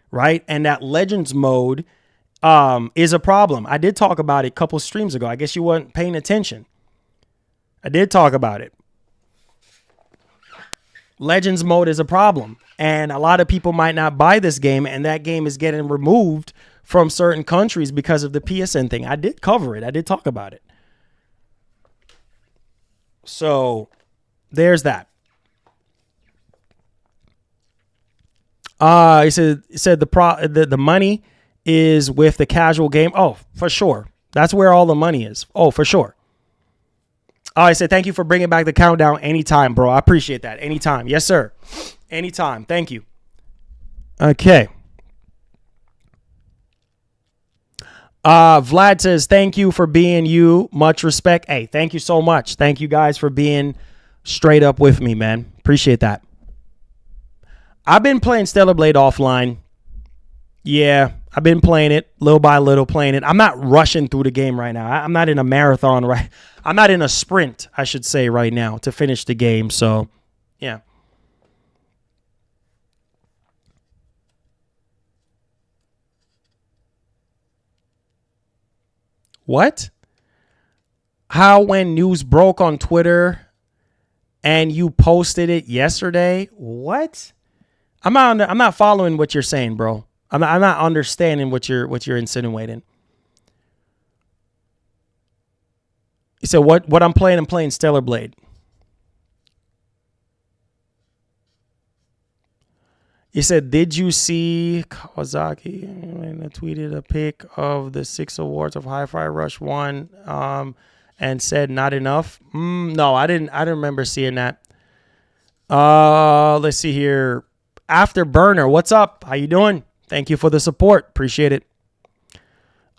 right? And that Legends mode is a problem. I did talk about it a couple streams ago. I guess you weren't paying attention. I did talk about it. Legends mode is a problem. And a lot of people might not buy this game, and that game is getting removed from certain countries because of the PSN thing. I did cover it. I did talk about it. So there's that. He said the money is with the casual game. Oh, for sure. That's where all the money is. Oh, for sure. Oh, I said, thank you for bringing back the countdown anytime, bro. I appreciate that. Anytime. Yes, sir. Anytime. Thank you. Okay. Vlad says, thank you for being you. Much respect. Hey, thank you so much. Thank you guys for being straight up with me, man. Appreciate that. I've been playing Stellar Blade offline. Yeah, I've been playing it little by little, playing it. I'm not rushing through the game right now. I'm not in a marathon, right? I'm not in a sprint, I should say, right now to finish the game. So, yeah. What? How when news broke on Twitter and you posted it yesterday? What? I'm not following what you're saying, bro. I'm not understanding what you're insinuating. You said what I'm playing Stellar Blade. He said, did you see Kawasaki tweeted a pic of the 6 awards of Hi-Fi Rush 1 and said not enough? No, I didn't remember seeing that. Let's see here. Afterburner, what's up? How you doing? Thank you for the support. Appreciate it.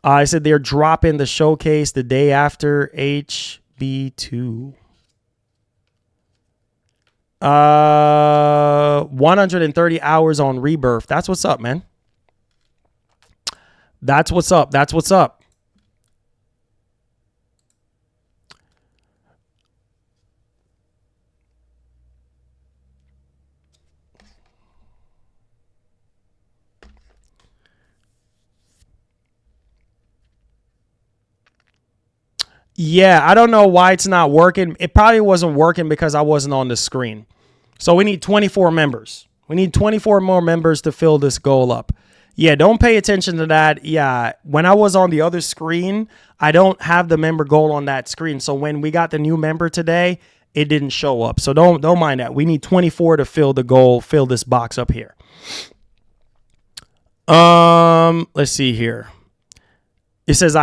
I said they're dropping the showcase the day after HB2. 130 hours on Rebirth. That's what's up, man. That's what's up. That's what's up. Yeah, I don't know why it's not working. It probably wasn't working because I wasn't on the screen. So we need 24 members. We need 24 more members to fill this goal up. Yeah, don't pay attention to that. Yeah, when I was on the other screen, I don't have the member goal on that screen. So when we got the new member today, it didn't show up. So don't mind that. We need 24 to fill the goal, fill this box up here. Let's see here. It says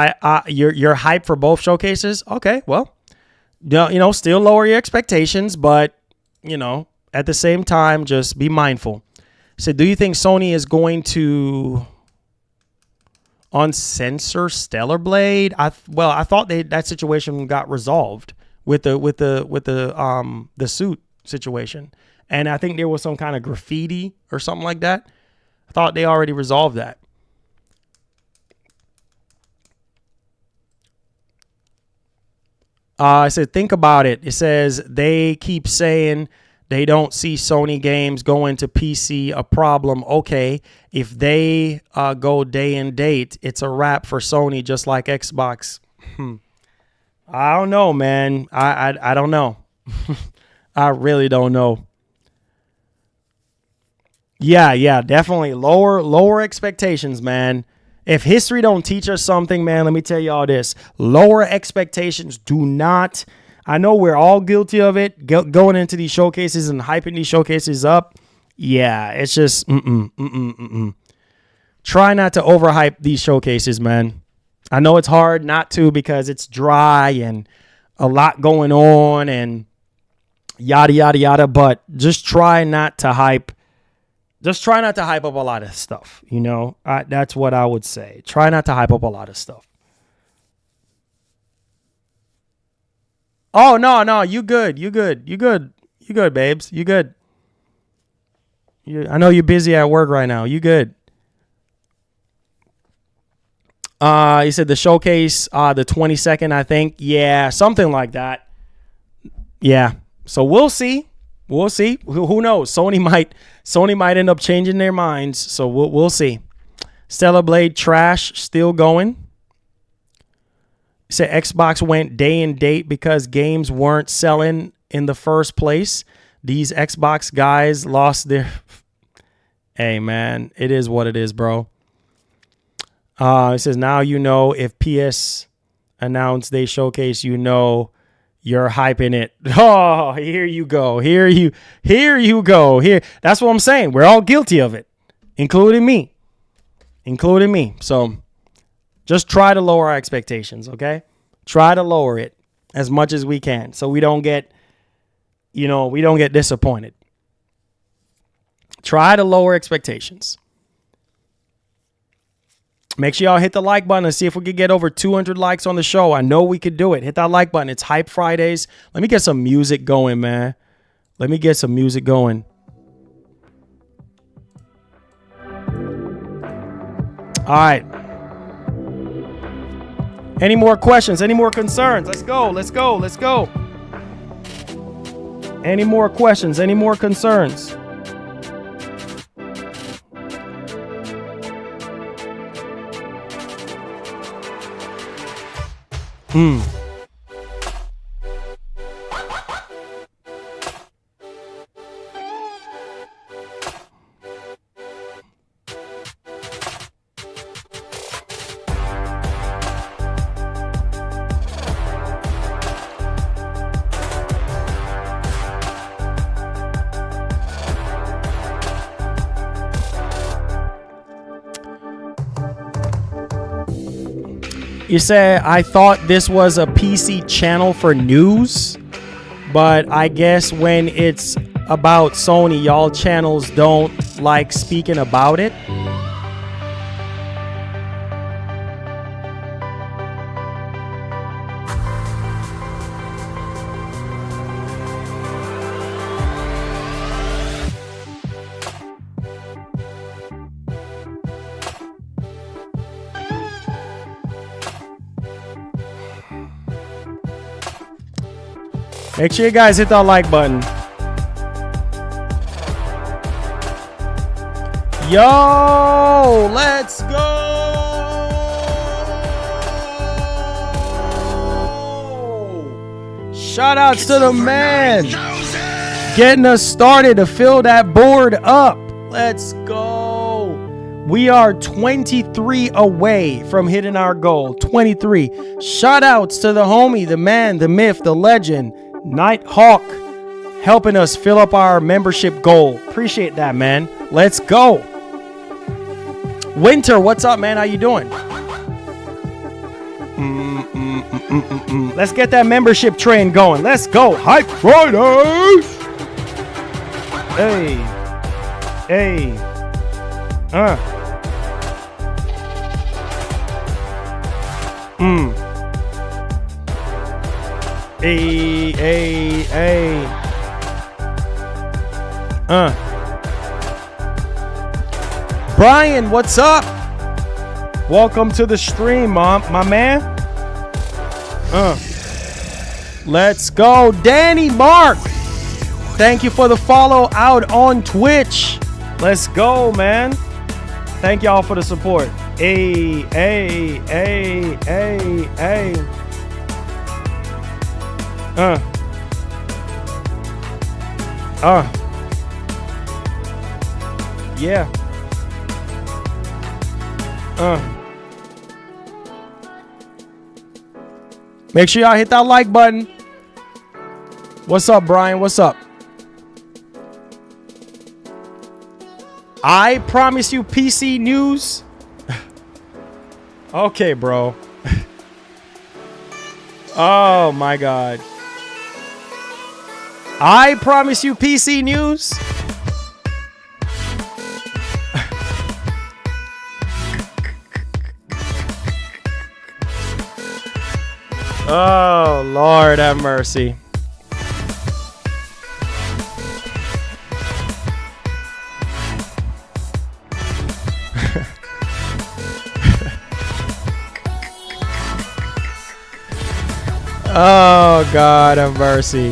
you're hyped for both showcases. Okay, well, still lower your expectations, but at the same time, just be mindful. So, do you think Sony is going to uncensor Stellar Blade? I thought that situation got resolved with the suit situation, and I think there was some kind of graffiti or something like that. I thought they already resolved that. I said, think about it. It says they keep saying they don't see Sony games going to PC a problem. Okay, if they go day and date, it's a wrap for Sony, just like Xbox. I don't know, man. I don't know. I really don't know. Yeah, definitely lower expectations, man. If history don't teach us something, man, let me tell you all this. Lower expectations. Do not. I know we're all guilty of it. Going into these showcases and hyping these showcases up. Yeah, it's just Try not to overhype these showcases, man. I know it's hard not to because it's dry and a lot going on and yada, yada, yada. But just try not to hype. Just try not to hype up a lot of stuff, That's what I would say. Try not to hype up a lot of stuff. Oh, no, you good, babes. You good. I know you're busy at work right now. You good. He said the showcase, the 22nd, I think. Yeah, something like that. Yeah, so we'll see. We'll see. Who knows? Sony might end up changing their minds. So we'll see. Stellar Blade trash still going. Said Xbox went day and date because games weren't selling in the first place. These Xbox guys lost their. Hey man, it is what it is, bro. It says now if PS announced they showcase, you're hyping it. Oh, here you go. Here you go. Here. That's what I'm saying. We're all guilty of it, including me. So just try to lower our expectations, okay? Try to lower it as much as we can so we don't get, disappointed. Try to lower expectations. Make sure y'all hit the like button and see if we could get over 200 likes on the show. I know we could do it. Hit that like button. It's Hype Fridays. Let me get some music going, man. Let me get some music going. All right. Any more questions? Any more concerns? Let's go. Any more questions? Any more concerns? You said, I thought this was a PC channel for news, but I guess when it's about Sony, y'all channels don't like speaking about it. Make sure you guys hit that like button. Yo, let's go. Shout outs to the man. Getting us started to fill that board up. Let's go. We are 23 away from hitting our goal. 23. Shout outs to the homie, the man, the myth, the legend, Nighthawk, helping us fill up our membership goal. Appreciate that, man. Let's go. Winter, what's up, man? How you doing? Let's get that membership train going. Let's go. Hype Friday. Hey. Hey. Hey, hey, hey. Brian, what's up? Welcome to the stream, my man. Let's go. Danny Mark, thank you for the follow out on Twitch. Let's go, man. Thank y'all for the support. Hey, hey, hey, hey, hey. Yeah. Make sure y'all hit that like button. What's up, Brian? What's up? I promise you PC news. Okay, bro. Oh my God. I promise you PC news. Oh, Lord have mercy. Oh, God have mercy.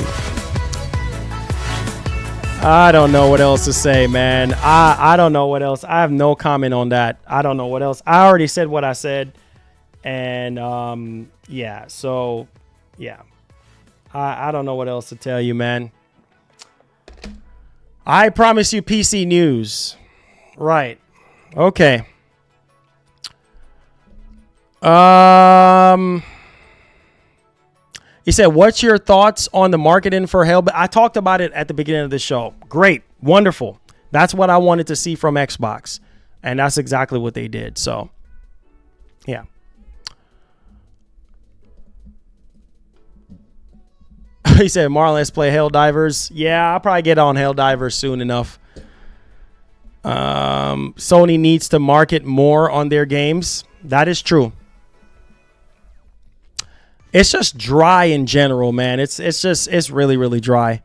I don't know what else to say, man. I don't know what else. I have no comment on that. I don't know what else. I already said what I said. And, yeah, so, yeah. I don't know what else to tell you, man. I promise you PC news. Right. Okay. He said, what's your thoughts on the marketing for Hellblade? I talked about it at the beginning of the show. Great. Wonderful. That's what I wanted to see from Xbox. And that's exactly what they did. So, yeah. He said, Marlon, let's play Helldivers. Yeah, I'll probably get on Helldivers soon enough. Sony needs to market more on their games. That is true. It's just dry in general, man. It's really, really dry.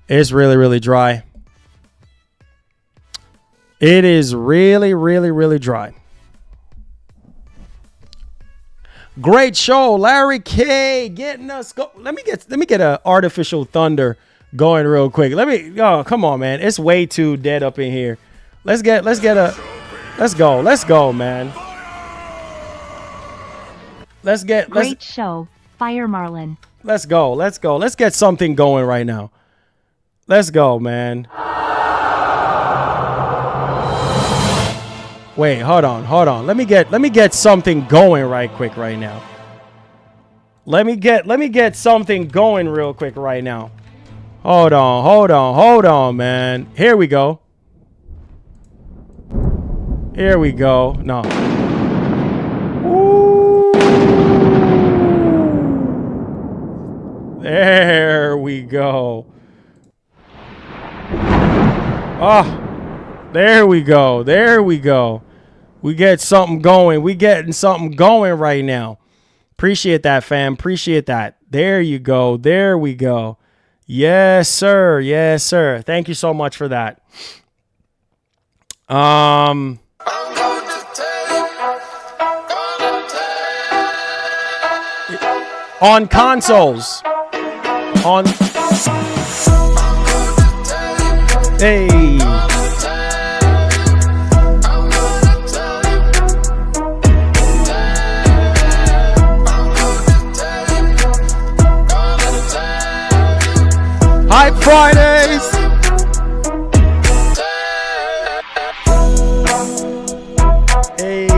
It's really, really dry. It is really, really, really dry. Great show, Larry K, getting us go. Let me get a artificial thunder going real quick. Oh, come on, man. It's way too dead up in here. Let's go, man. Great show, Fire Marlin. Let's go. Let's get something going right now. Let's go, man. Wait, hold on. Let me get something going right quick right now. Let me get something going real quick right now. Hold on, man. Here we go. No. Ooh. There we go. Oh. There we go. We get something going. We getting something going right now. Appreciate that, fam. Appreciate that. There you go. There we go. Yes, sir. Yes, sir. Thank you so much for that. On consoles. Hey. Hype Fridays. Hey.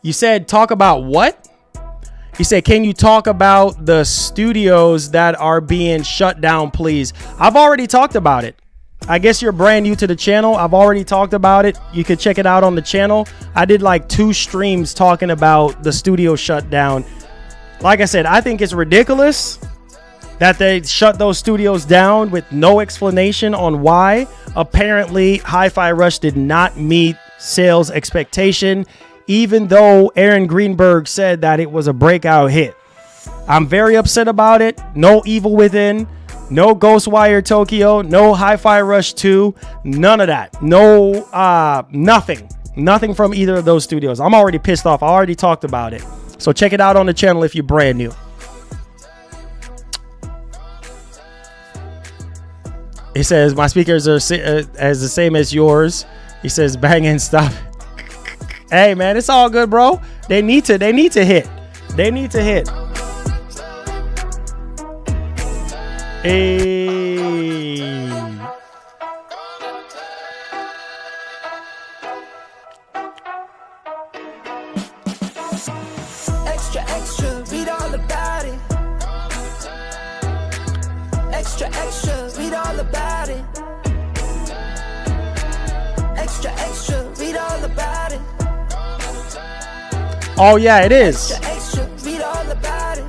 You said talk about what? He said, can you talk about the studios that are being shut down, please? I've already talked about it. I guess you're brand new to the channel. I've already talked about it. You can check it out on the channel. I did like 2 streams talking about the studio shutdown. Like I said, I think it's ridiculous that they shut those studios down with no explanation on why. Apparently, Hi-Fi Rush did not meet sales expectation, even though Aaron Greenberg said that it was a breakout hit. I'm very upset about it. No Evil Within. No Ghostwire Tokyo, no Hi-Fi Rush 2, none of that. No, nothing from either of those studios. I'm already pissed off. I already talked about it. So check it out on the channel if you're brand new. He says, my speakers are as the same as yours. He says, bang and stop. Hey, man, it's all good, bro. They need to hit. They need to hit. Hey. Extra, read all about it. Extra, read all about it. Extra, read all about it. Oh yeah, it is. Extra, read all about it.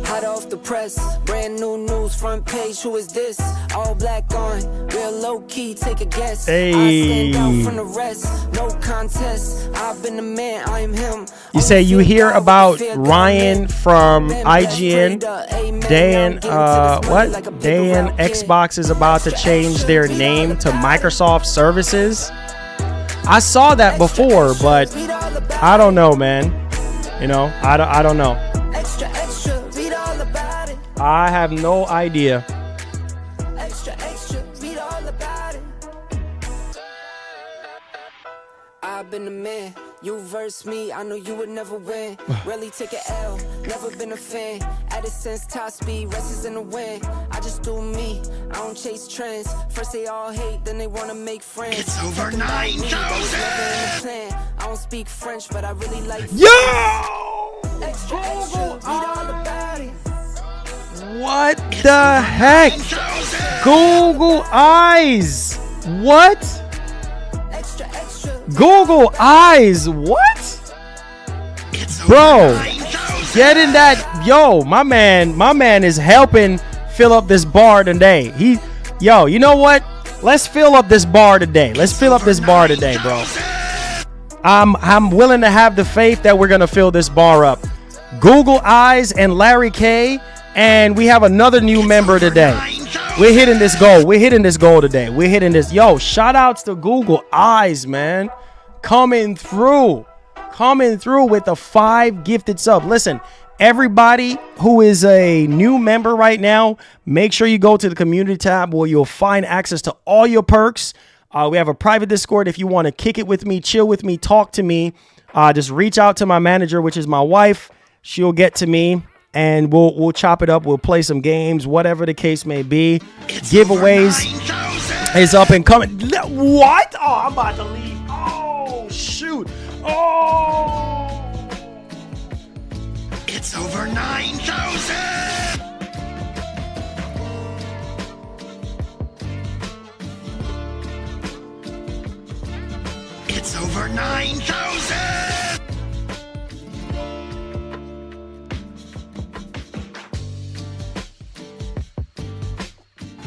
Hot off the press, brand new news, front page. Who is this? All black on, real low key. Take a guess. Hey. I stand out from the rest. No contest. I've been the man. I am him. You say you hear about Ryan from IGN. Dan, Dan Xbox is about to change their name to Microsoft Services. I saw that before, but I don't know, man. You know, I don't know. I have no idea. I've been the man. You verse me, I know you would never win. Rarely take an L, never been a fan. Added sense, top speed, rest is in the wind. I just do me, I don't chase trends. First they all hate, then they wanna make friends. It's over 9,000! I don't speak French, but I really like. Yo! Extra, read all about it. What the heck? Google Eyes. What? Google Eyes. What? Bro, get in that. Yo, my man is helping fill up this bar today. Yo, you know what? Let's fill up this bar today. Let's fill up this bar today, bro. I'm willing to have the faith that we're gonna fill this bar up. Google Eyes and Larry K. And we have another new member today. We're hitting this goal. We're hitting this goal today. We're hitting this. Yo, shout outs to Google Eyes, man. Coming through with the 5 gifted sub. Listen, Everybody who is a new member right now, make sure you go to the community tab where you'll find access to all your perks. We have a private Discord if you want to kick it with me, chill with me, talk to me. Just reach out to my manager, which is my wife. She'll get to me and we'll chop it up. We'll play some games, whatever the case may be. Giveaways is up and coming. What? Oh, I'm about to leave. Oh, shoot. Oh. It's over 9,000! It's over 9,000!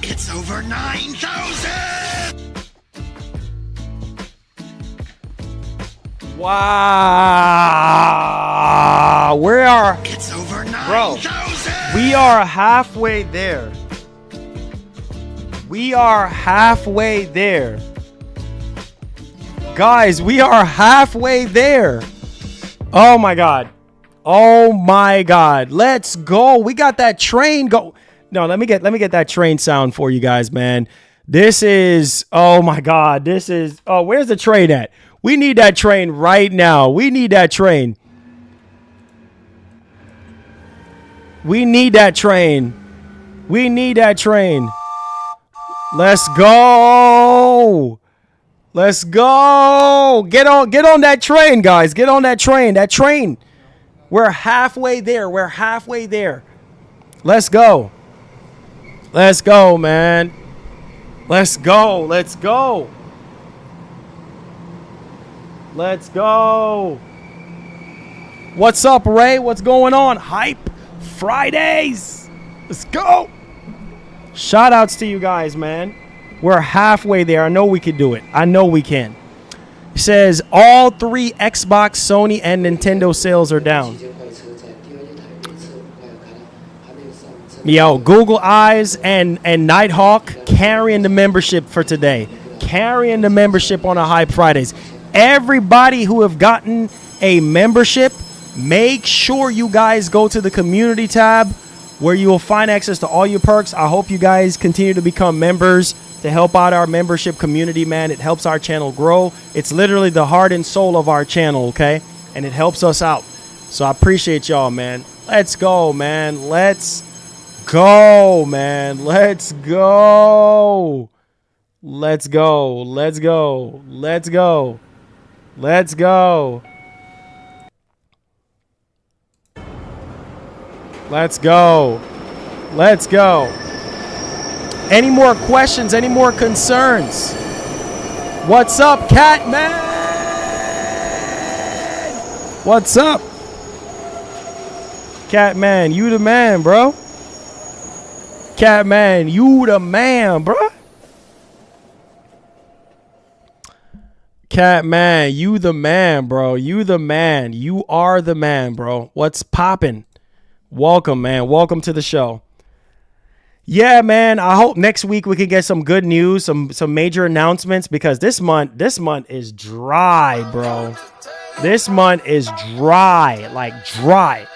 It's over 9,000! Wow. It's over 9,000! Bro, we are halfway there. We are halfway there. Guys, we are halfway there. Oh my God. Oh my God. Let's go. We got that train go. No, let me get that train sound for you guys, man. This is, oh my God. This is, oh, where's the train at? We need that train right now. We need that train. We need that train. We need that train. Let's go. Let's go. Get on that train, guys. Get on that train. That train. We're halfway there. We're halfway there. Let's go. Let's go, man. Let's go. Let's go. Let's go. What's up, Ray? What's going on? Hype Fridays. Let's go. Shout outs to you guys, man. We're halfway there. I know we can do it. I know we can. It says all 3 Xbox, Sony, and Nintendo sales are down. Yo, Google Eyes and Nighthawk carrying the membership for today. Carrying the membership on a Hype Fridays. Everybody who have gotten a membership, make sure you guys go to the community tab where you will find access to all your perks. I hope you guys continue to become members to help out our membership community, man. It helps our channel grow. It's literally the heart and soul of our channel, okay? And it helps us out. So I appreciate y'all, man. Let's go, man. Let's go, man. Let's go. Let's go. Let's go. Let's go. Let's go. Let's go. Let's go. Any more questions? Any more concerns? What's up, Catman? What's up? Catman, you the man, bro. Catman, you the man, bro. Catman, you the man, bro. You the man. You are the man, bro. What's poppin'? Welcome, man. Welcome to the show. Yeah, man. I hope next week we can get some good news, some major announcements, because this month is dry, bro. This month is dry, like dry.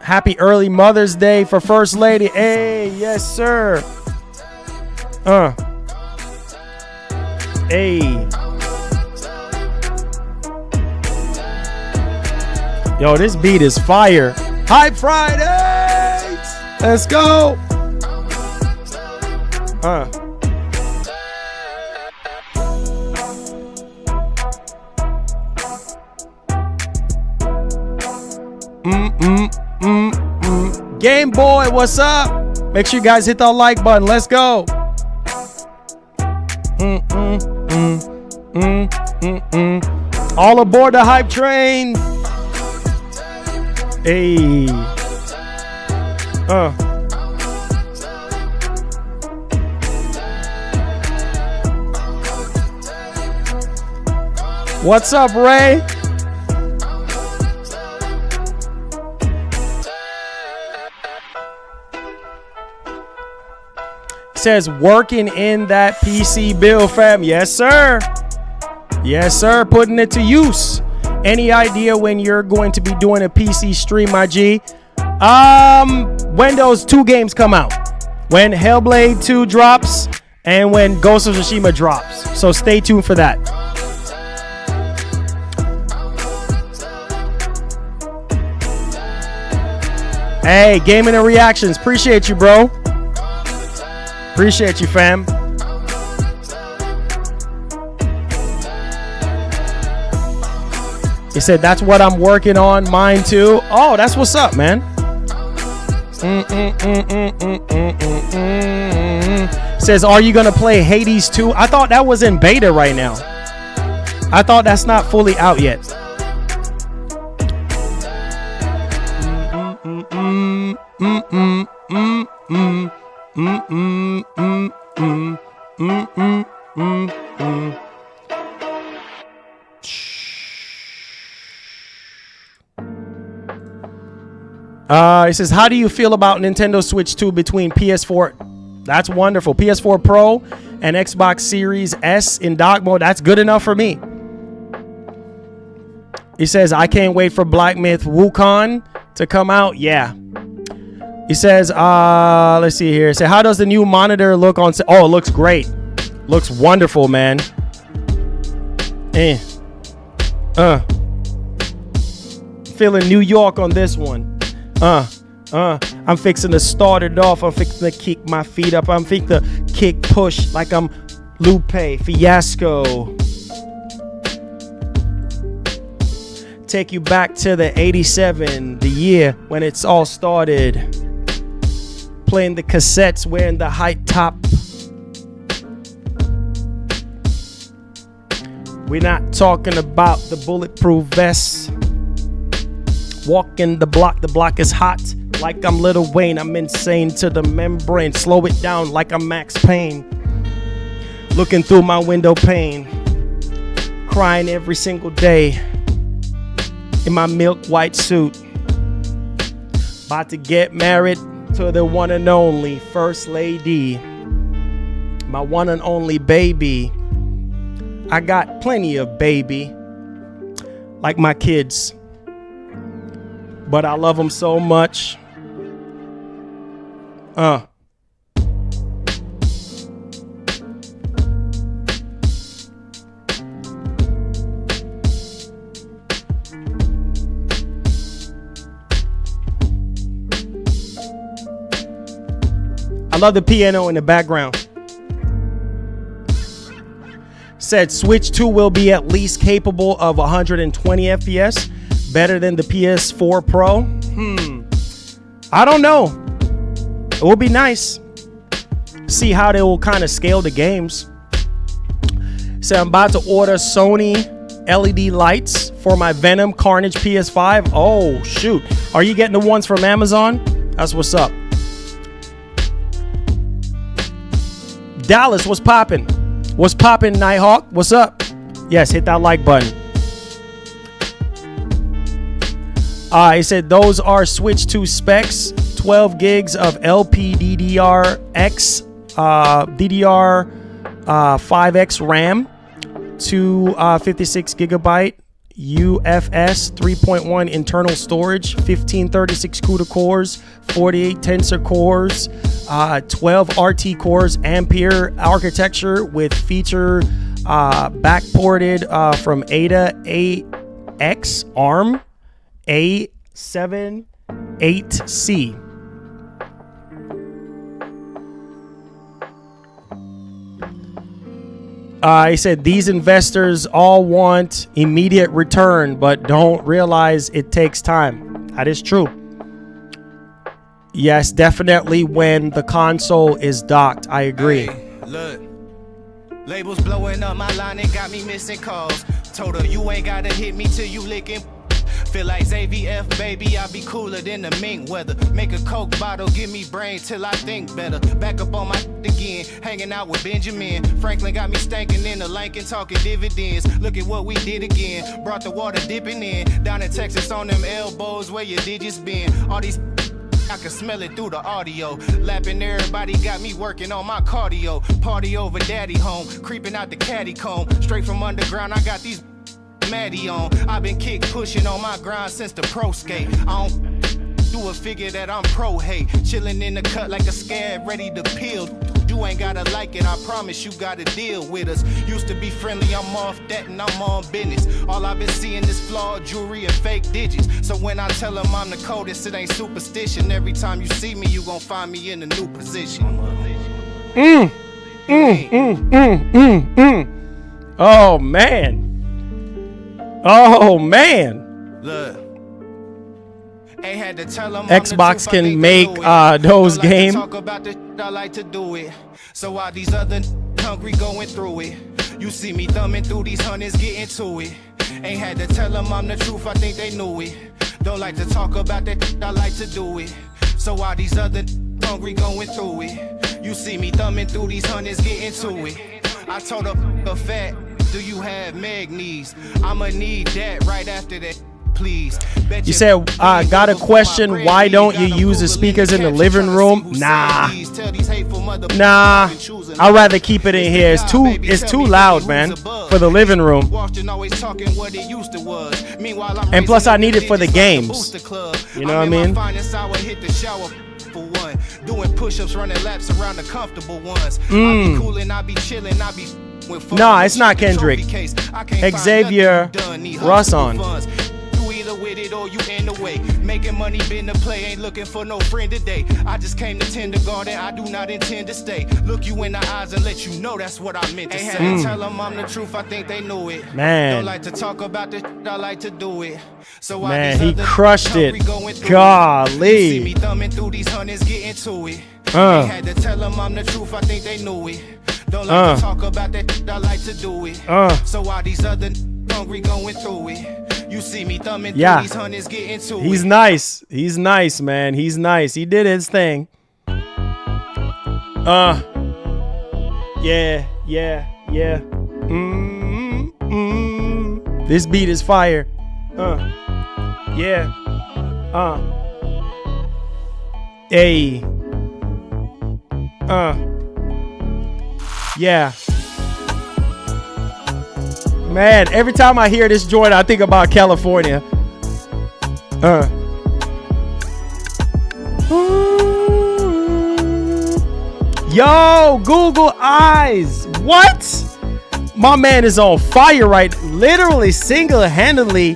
Happy early Mother's Day for First Lady. Hey, yes, sir. Hey. Yo, this beat is fire. Hype Fridays. Let's go. Game Boy, what's up? Make sure you guys hit that like button. Let's go. All aboard the hype train. Hey. What's up, Ray? Says working in that PC bill, fam. Yes, sir. Yes, sir. Putting it to use. Any idea when you're going to be doing a PC stream, my G? When those 2 games come out. When Hellblade 2 drops and when Ghost of Tsushima drops. So stay tuned for that. Hey, Gaming and Reactions. Appreciate you, bro. Appreciate you, fam. He said, that's what I'm working on. Mine too. Oh, that's what's up, man. Says, are you going to play Hades 2? I thought that was in beta right now. I thought that's not fully out yet. He says, how do you feel about Nintendo Switch 2 between PS4? That's wonderful. PS4 Pro and Xbox Series S in dock mode. That's good enough for me. He says, I can't wait for Black Myth Wukong to come out. Yeah. He says, let's see here. Say, how does the new monitor look on? Oh, it looks great. Looks wonderful, man. Feeling New York on this one. I'm fixing to start it off. I'm fixing to kick my feet up. I'm fixing to kick push like I'm Lupe Fiasco. Take you back to the 87, the year when it's all started. Playing the cassettes, wearing the high top. We're not talking about the bulletproof vests. Walking the block is hot. Like I'm Lil Wayne, I'm insane to the membrane. Slow it down like I'm Max Payne. Looking through my window pane. Crying every single day. In my milk white suit. About to get married to the one and only First Lady. My one and only baby. I got plenty of baby. Like my kids. But I love them so much. I love the piano in the background. Said Switch 2 will be at least capable of 120 FPS. Better than the PS4 Pro? I don't know. It will be nice. See how they will kind of scale the games. So I'm about to order Sony LED lights for my Venom Carnage PS5. Oh, shoot. Are you getting the ones from Amazon? That's what's up. Dallas, what's popping? What's popping, Nighthawk? What's up? Yes, hit that like button. He said those are Switch 2 specs, 12 gigs of LPDDR-X, DDR5X RAM, 256 gigabyte UFS 3.1 internal storage, 1536 CUDA cores, 48 Tensor cores, 12 RT cores, Ampere architecture with feature backported from Ada AX ARM A78C. He said these investors all want immediate return, but don't realize it takes time. That is true. Yes, definitely when the console is docked. I agree. Hey, look. Labels blowing up my line and got me missing calls. Told her you ain't gotta hit me till you licking. Feel like ZVF, baby, I be cooler than the mink weather. Make a Coke bottle, give me brain till I think better. Back up on my again, hanging out with Benjamin. Franklin got me stankin' in the Lincoln, talking dividends. Look at what we did again. Brought the water dipping in. Down in Texas on them elbows where your digits been. All these I can smell it through the audio. Lapping everybody got me working on my cardio. Party over daddy home, creeping out the caddy comb. Straight from underground, I got these Maddie on. I've been kick pushing on my grind since the pro skate. I don't do a figure that I'm pro hate. Chilling in the cut like a scab ready to peel. You ain't gotta like it, I promise you gotta deal with us. Used to be friendly, I'm off that and I'm on business. All I've been seeing is flawed jewelry and fake digits. So when I tell them I'm the coldest, it ain't superstition. Every time you see me, you gon' find me in a new position. Oh man. Oh man. Look. Ain't had to tell them Xbox can make those games. Talk about the I like to do it. So while these other hungry going through it, you see me thumbing through these hundreds, getting to it. Ain't had to tell them I'm the truth, I think they knew it. Don't like to talk about that, I like to do it. So while these other hungry going through it, you see me thumbing through these hundreds, getting to it. I told a fat, do you have mag knees? I'ma need that right after that. Please. You said, got a question, why don't you use the speakers in the living room? Nah. I'd rather keep it in here. It's too loud, man, for the living room. And plus I need it for the games. You know what I mean? Doing push-ups, running laps around the comfortable ones. I be coolin', I be chillin', I be no, it's not Kendrick. Xavier Russ on. With it or you in the way. Making money been the play, ain't looking for no friend today. I just came to tend the garden, I do not intend to stay. Look you in the eyes and let you know that's what I meant to say. Had to tell them I'm the truth, I think they knew it. Man. Don't like to talk about the I like to do it. So man, he crushed it. Golly. See me thumbing through these hundreds, getting to it. Had to tell them I'm the truth, I think they knew it. Don't like to talk about that I like to do it. So while these other hungry going through it, you see me thumbing through these hundreds, getting to it. He's nice. He's nice, man. He's nice. He did his thing. Yeah. This beat is fire. Yeah. Hey. Yeah. Man, every time I hear this joint, I think about California. Yo, Google Eyes. What? My man is on fire, right? Literally single-handedly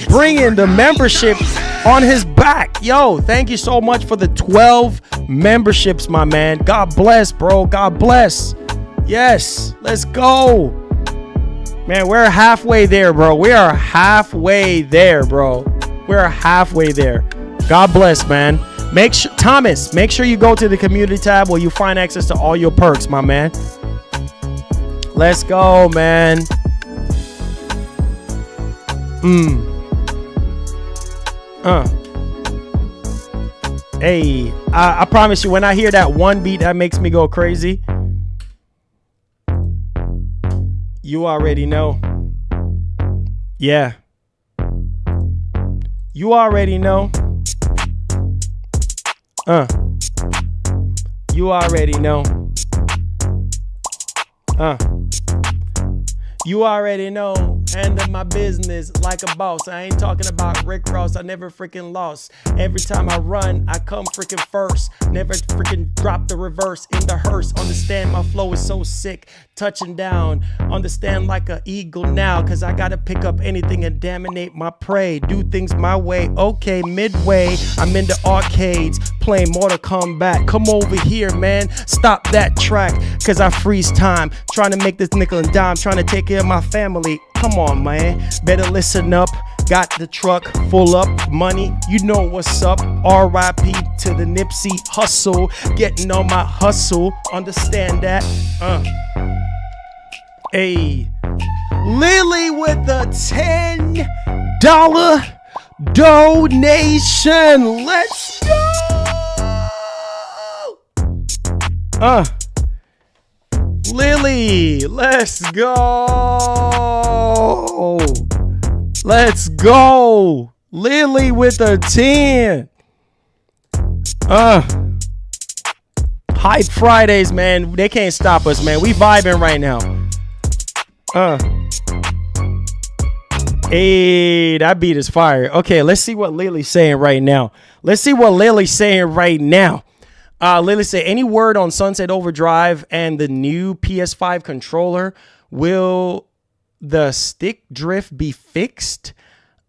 bringing the membership on his back. Yo, thank you so much for the 12 memberships, my man. God bless, bro. God bless. Yes, let's go. Man, we're halfway there, bro. We are halfway there, bro. We're halfway there. God bless, man. Thomas, make sure you go to the community tab where you find access to all your perks, my man. Let's go, man. Hey, I promise you, when I hear that one beat, that makes me go crazy. You already know. Yeah. You already know. You already know. You already know. Handle my business like a boss. I ain't talking about Rick Ross. I never freaking lost. Every time I run, I come freaking first. Never freaking drop the reverse in the hearse. Understand my flow is so sick. Touching down. Understand like an eagle now. Cause I gotta pick up anything and dominate my prey. Do things my way. Okay, midway. I'm in the arcades. Playing Mortal Kombat. Come over here, man. Stop that track. Cause I freeze time. Trying to make this nickel and dime. Trying to take care of my family. Come on, man. Better listen up. Got the truck full up money. You know what's up. R.I.P. to the Nipsey hustle. Getting on my hustle. Understand that. Hey. Lily with a $10 donation. Let's go. Lily, let's go. Let's go. Lily with a 10. Hype Fridays, man. They can't stop us, man. We vibing right now. Hey, that beat is fire. Okay, let's see what Lily's saying right now. Lily say, any word on Sunset Overdrive and the new PS5 controller? Will the stick drift be fixed?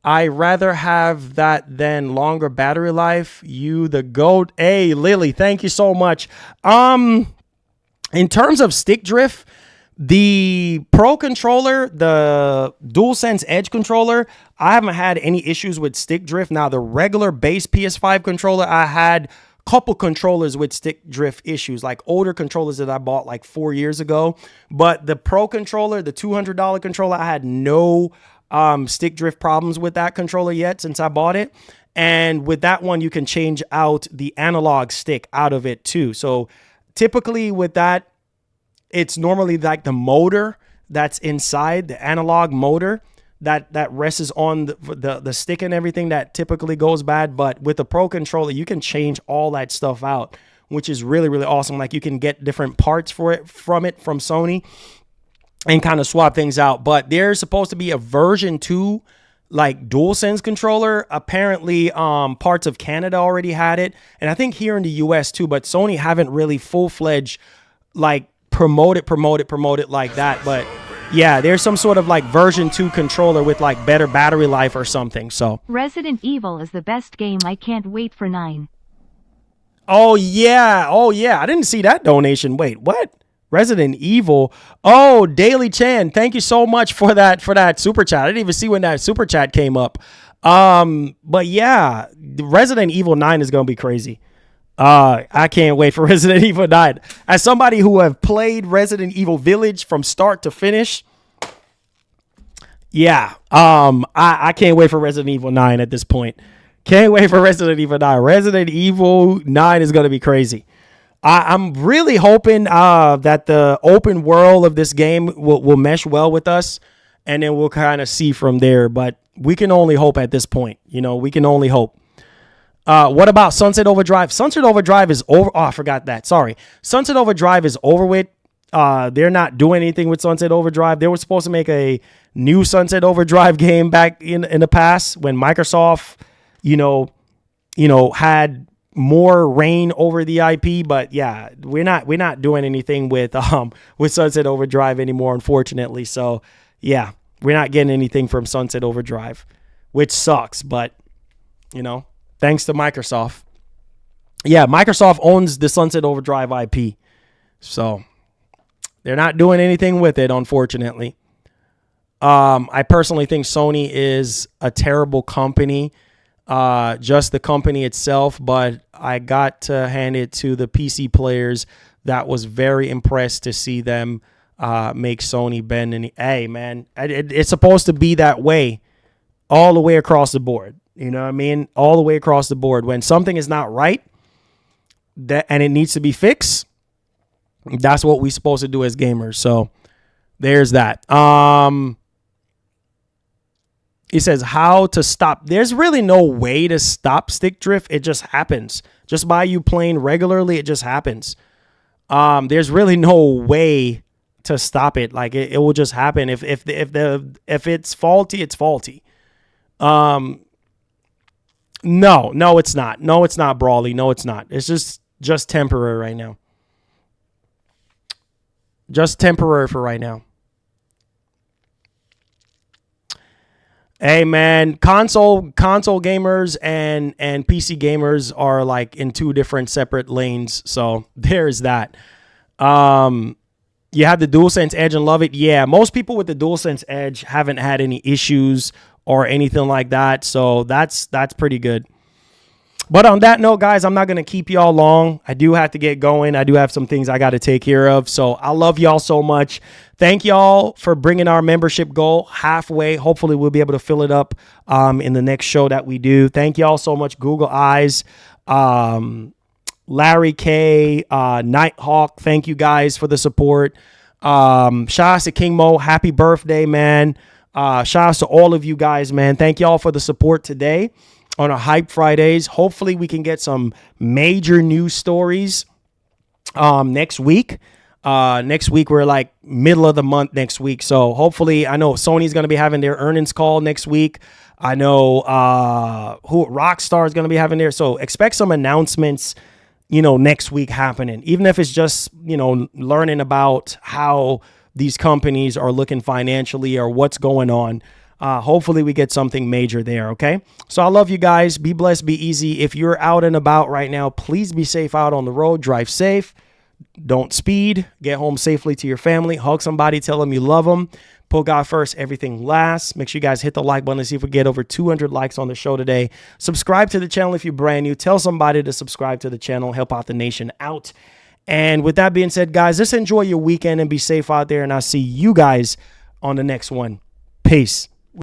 I rather have that than longer battery life. You the GOAT. Hey, Lily, thank you so much. In terms of stick drift, the Pro controller, the DualSense Edge controller, I haven't had any issues with stick drift. Now, the regular base PS5 controller, I had a couple controllers with stick drift issues, like older controllers that I bought like 4 years ago. But the Pro controller, the $200 controller, I had no stick drift problems with that controller yet since I bought it. And with that one, you can change out the analog stick out of it too. So typically with that, it's normally like the motor that's inside, the analog motor that rests on the stick and everything that typically goes bad. But with the Pro controller, you can change all that stuff out, which is really, really awesome. Like you can get different parts from Sony and kind of swap things out. But there's supposed to be a version 2 like DualSense controller. Apparently parts of Canada already had it, and I think here in the US too, but Sony haven't really full-fledged like promote it like that. But yeah, there's some sort of like version 2 controller with like better battery life or something. So Resident Evil is the best game. I can't wait for 9. Oh yeah, I didn't see that donation. Wait, what? Resident Evil. Oh, Daily Chan, thank you so much for that super chat. I didn't even see when that super chat came up. But yeah, Resident Evil 9 is gonna be crazy. I can't wait for Resident Evil 9. As somebody who have played Resident Evil Village from start to finish, yeah, I can't wait for Resident Evil 9 at this point. Can't wait for Resident Evil 9. Resident Evil 9 is gonna be crazy. I'm really hoping that the open world of this game will mesh well with us, and then we'll kind of see from there. But we can only hope at this point. We can only hope. What about Sunset Overdrive? Sunset Overdrive is over. Oh, I forgot that. Sorry. Sunset Overdrive is over with. They're not doing anything with Sunset Overdrive. They were supposed to make a new Sunset Overdrive game back in the past when Microsoft, had more reign over the IP. But yeah, we're not doing anything with Sunset Overdrive anymore, unfortunately. So yeah, we're not getting anything from Sunset Overdrive, which sucks. But thanks to Microsoft. Yeah, Microsoft owns the Sunset Overdrive IP. So they're not doing anything with it, unfortunately. I personally think Sony is a terrible company. Just the company itself, but I got to hand it to the PC players. That was very impressed to see them make Sony bend. Hey, man, it's supposed to be that way all the way across the board. You know what I mean? All the way across the board. When something is not right and it needs to be fixed, that's what we're supposed to do as gamers. So there's that. He says how to stop. There's really no way to stop stick drift. It just happens. Just by you playing regularly, it just happens. There's really no way to stop it. Like it will just happen. If it's faulty, it's faulty. No, it's not. No, it's not, Brawly. No, it's not. It's just temporary right now. Just temporary for right now. Hey man, console gamers and PC gamers are like in two different separate lanes. So there's that. You have the DualSense Edge and love it. Yeah, most people with the DualSense Edge haven't had any issues or anything like that. So that's pretty good. But on that note, guys, I'm not going to keep y'all long. I do have to get going. I do have some things I got to take care of. So I love y'all so much. Thank y'all for bringing our membership goal halfway. Hopefully we'll be able to fill it up in the next show that we do. Thank y'all so much. Google Eyes, Larry K, Nighthawk. Thank you guys for the support. Shout out to King Mo. Happy birthday, man. Shout out to all of you guys, man. Thank y'all for the support today on our Hype Fridays. Hopefully we can get some major news stories next week. Next week, we're like middle of the month next week. So hopefully, I know Sony's going to be having their earnings call next week. I know Rockstar is going to be having theirs. So expect some announcements, next week happening, even if it's just, learning about how these companies are looking financially or what's going on. Hopefully we get something major there. Okay. So I love you guys. Be blessed, be easy. If you're out and about right now, please be safe out on the road. Drive safe. Don't speed. Get home safely to your family. Hug somebody. Tell them you love them. Put God first. Everything last. Make sure you guys hit the like button to see if we get over 200 likes on the show today. Subscribe to the channel if you're brand new. Tell somebody to subscribe to the channel. Help out the nation out. And with that being said, guys, just enjoy your weekend and be safe out there. And I'll see you guys on the next one. Peace.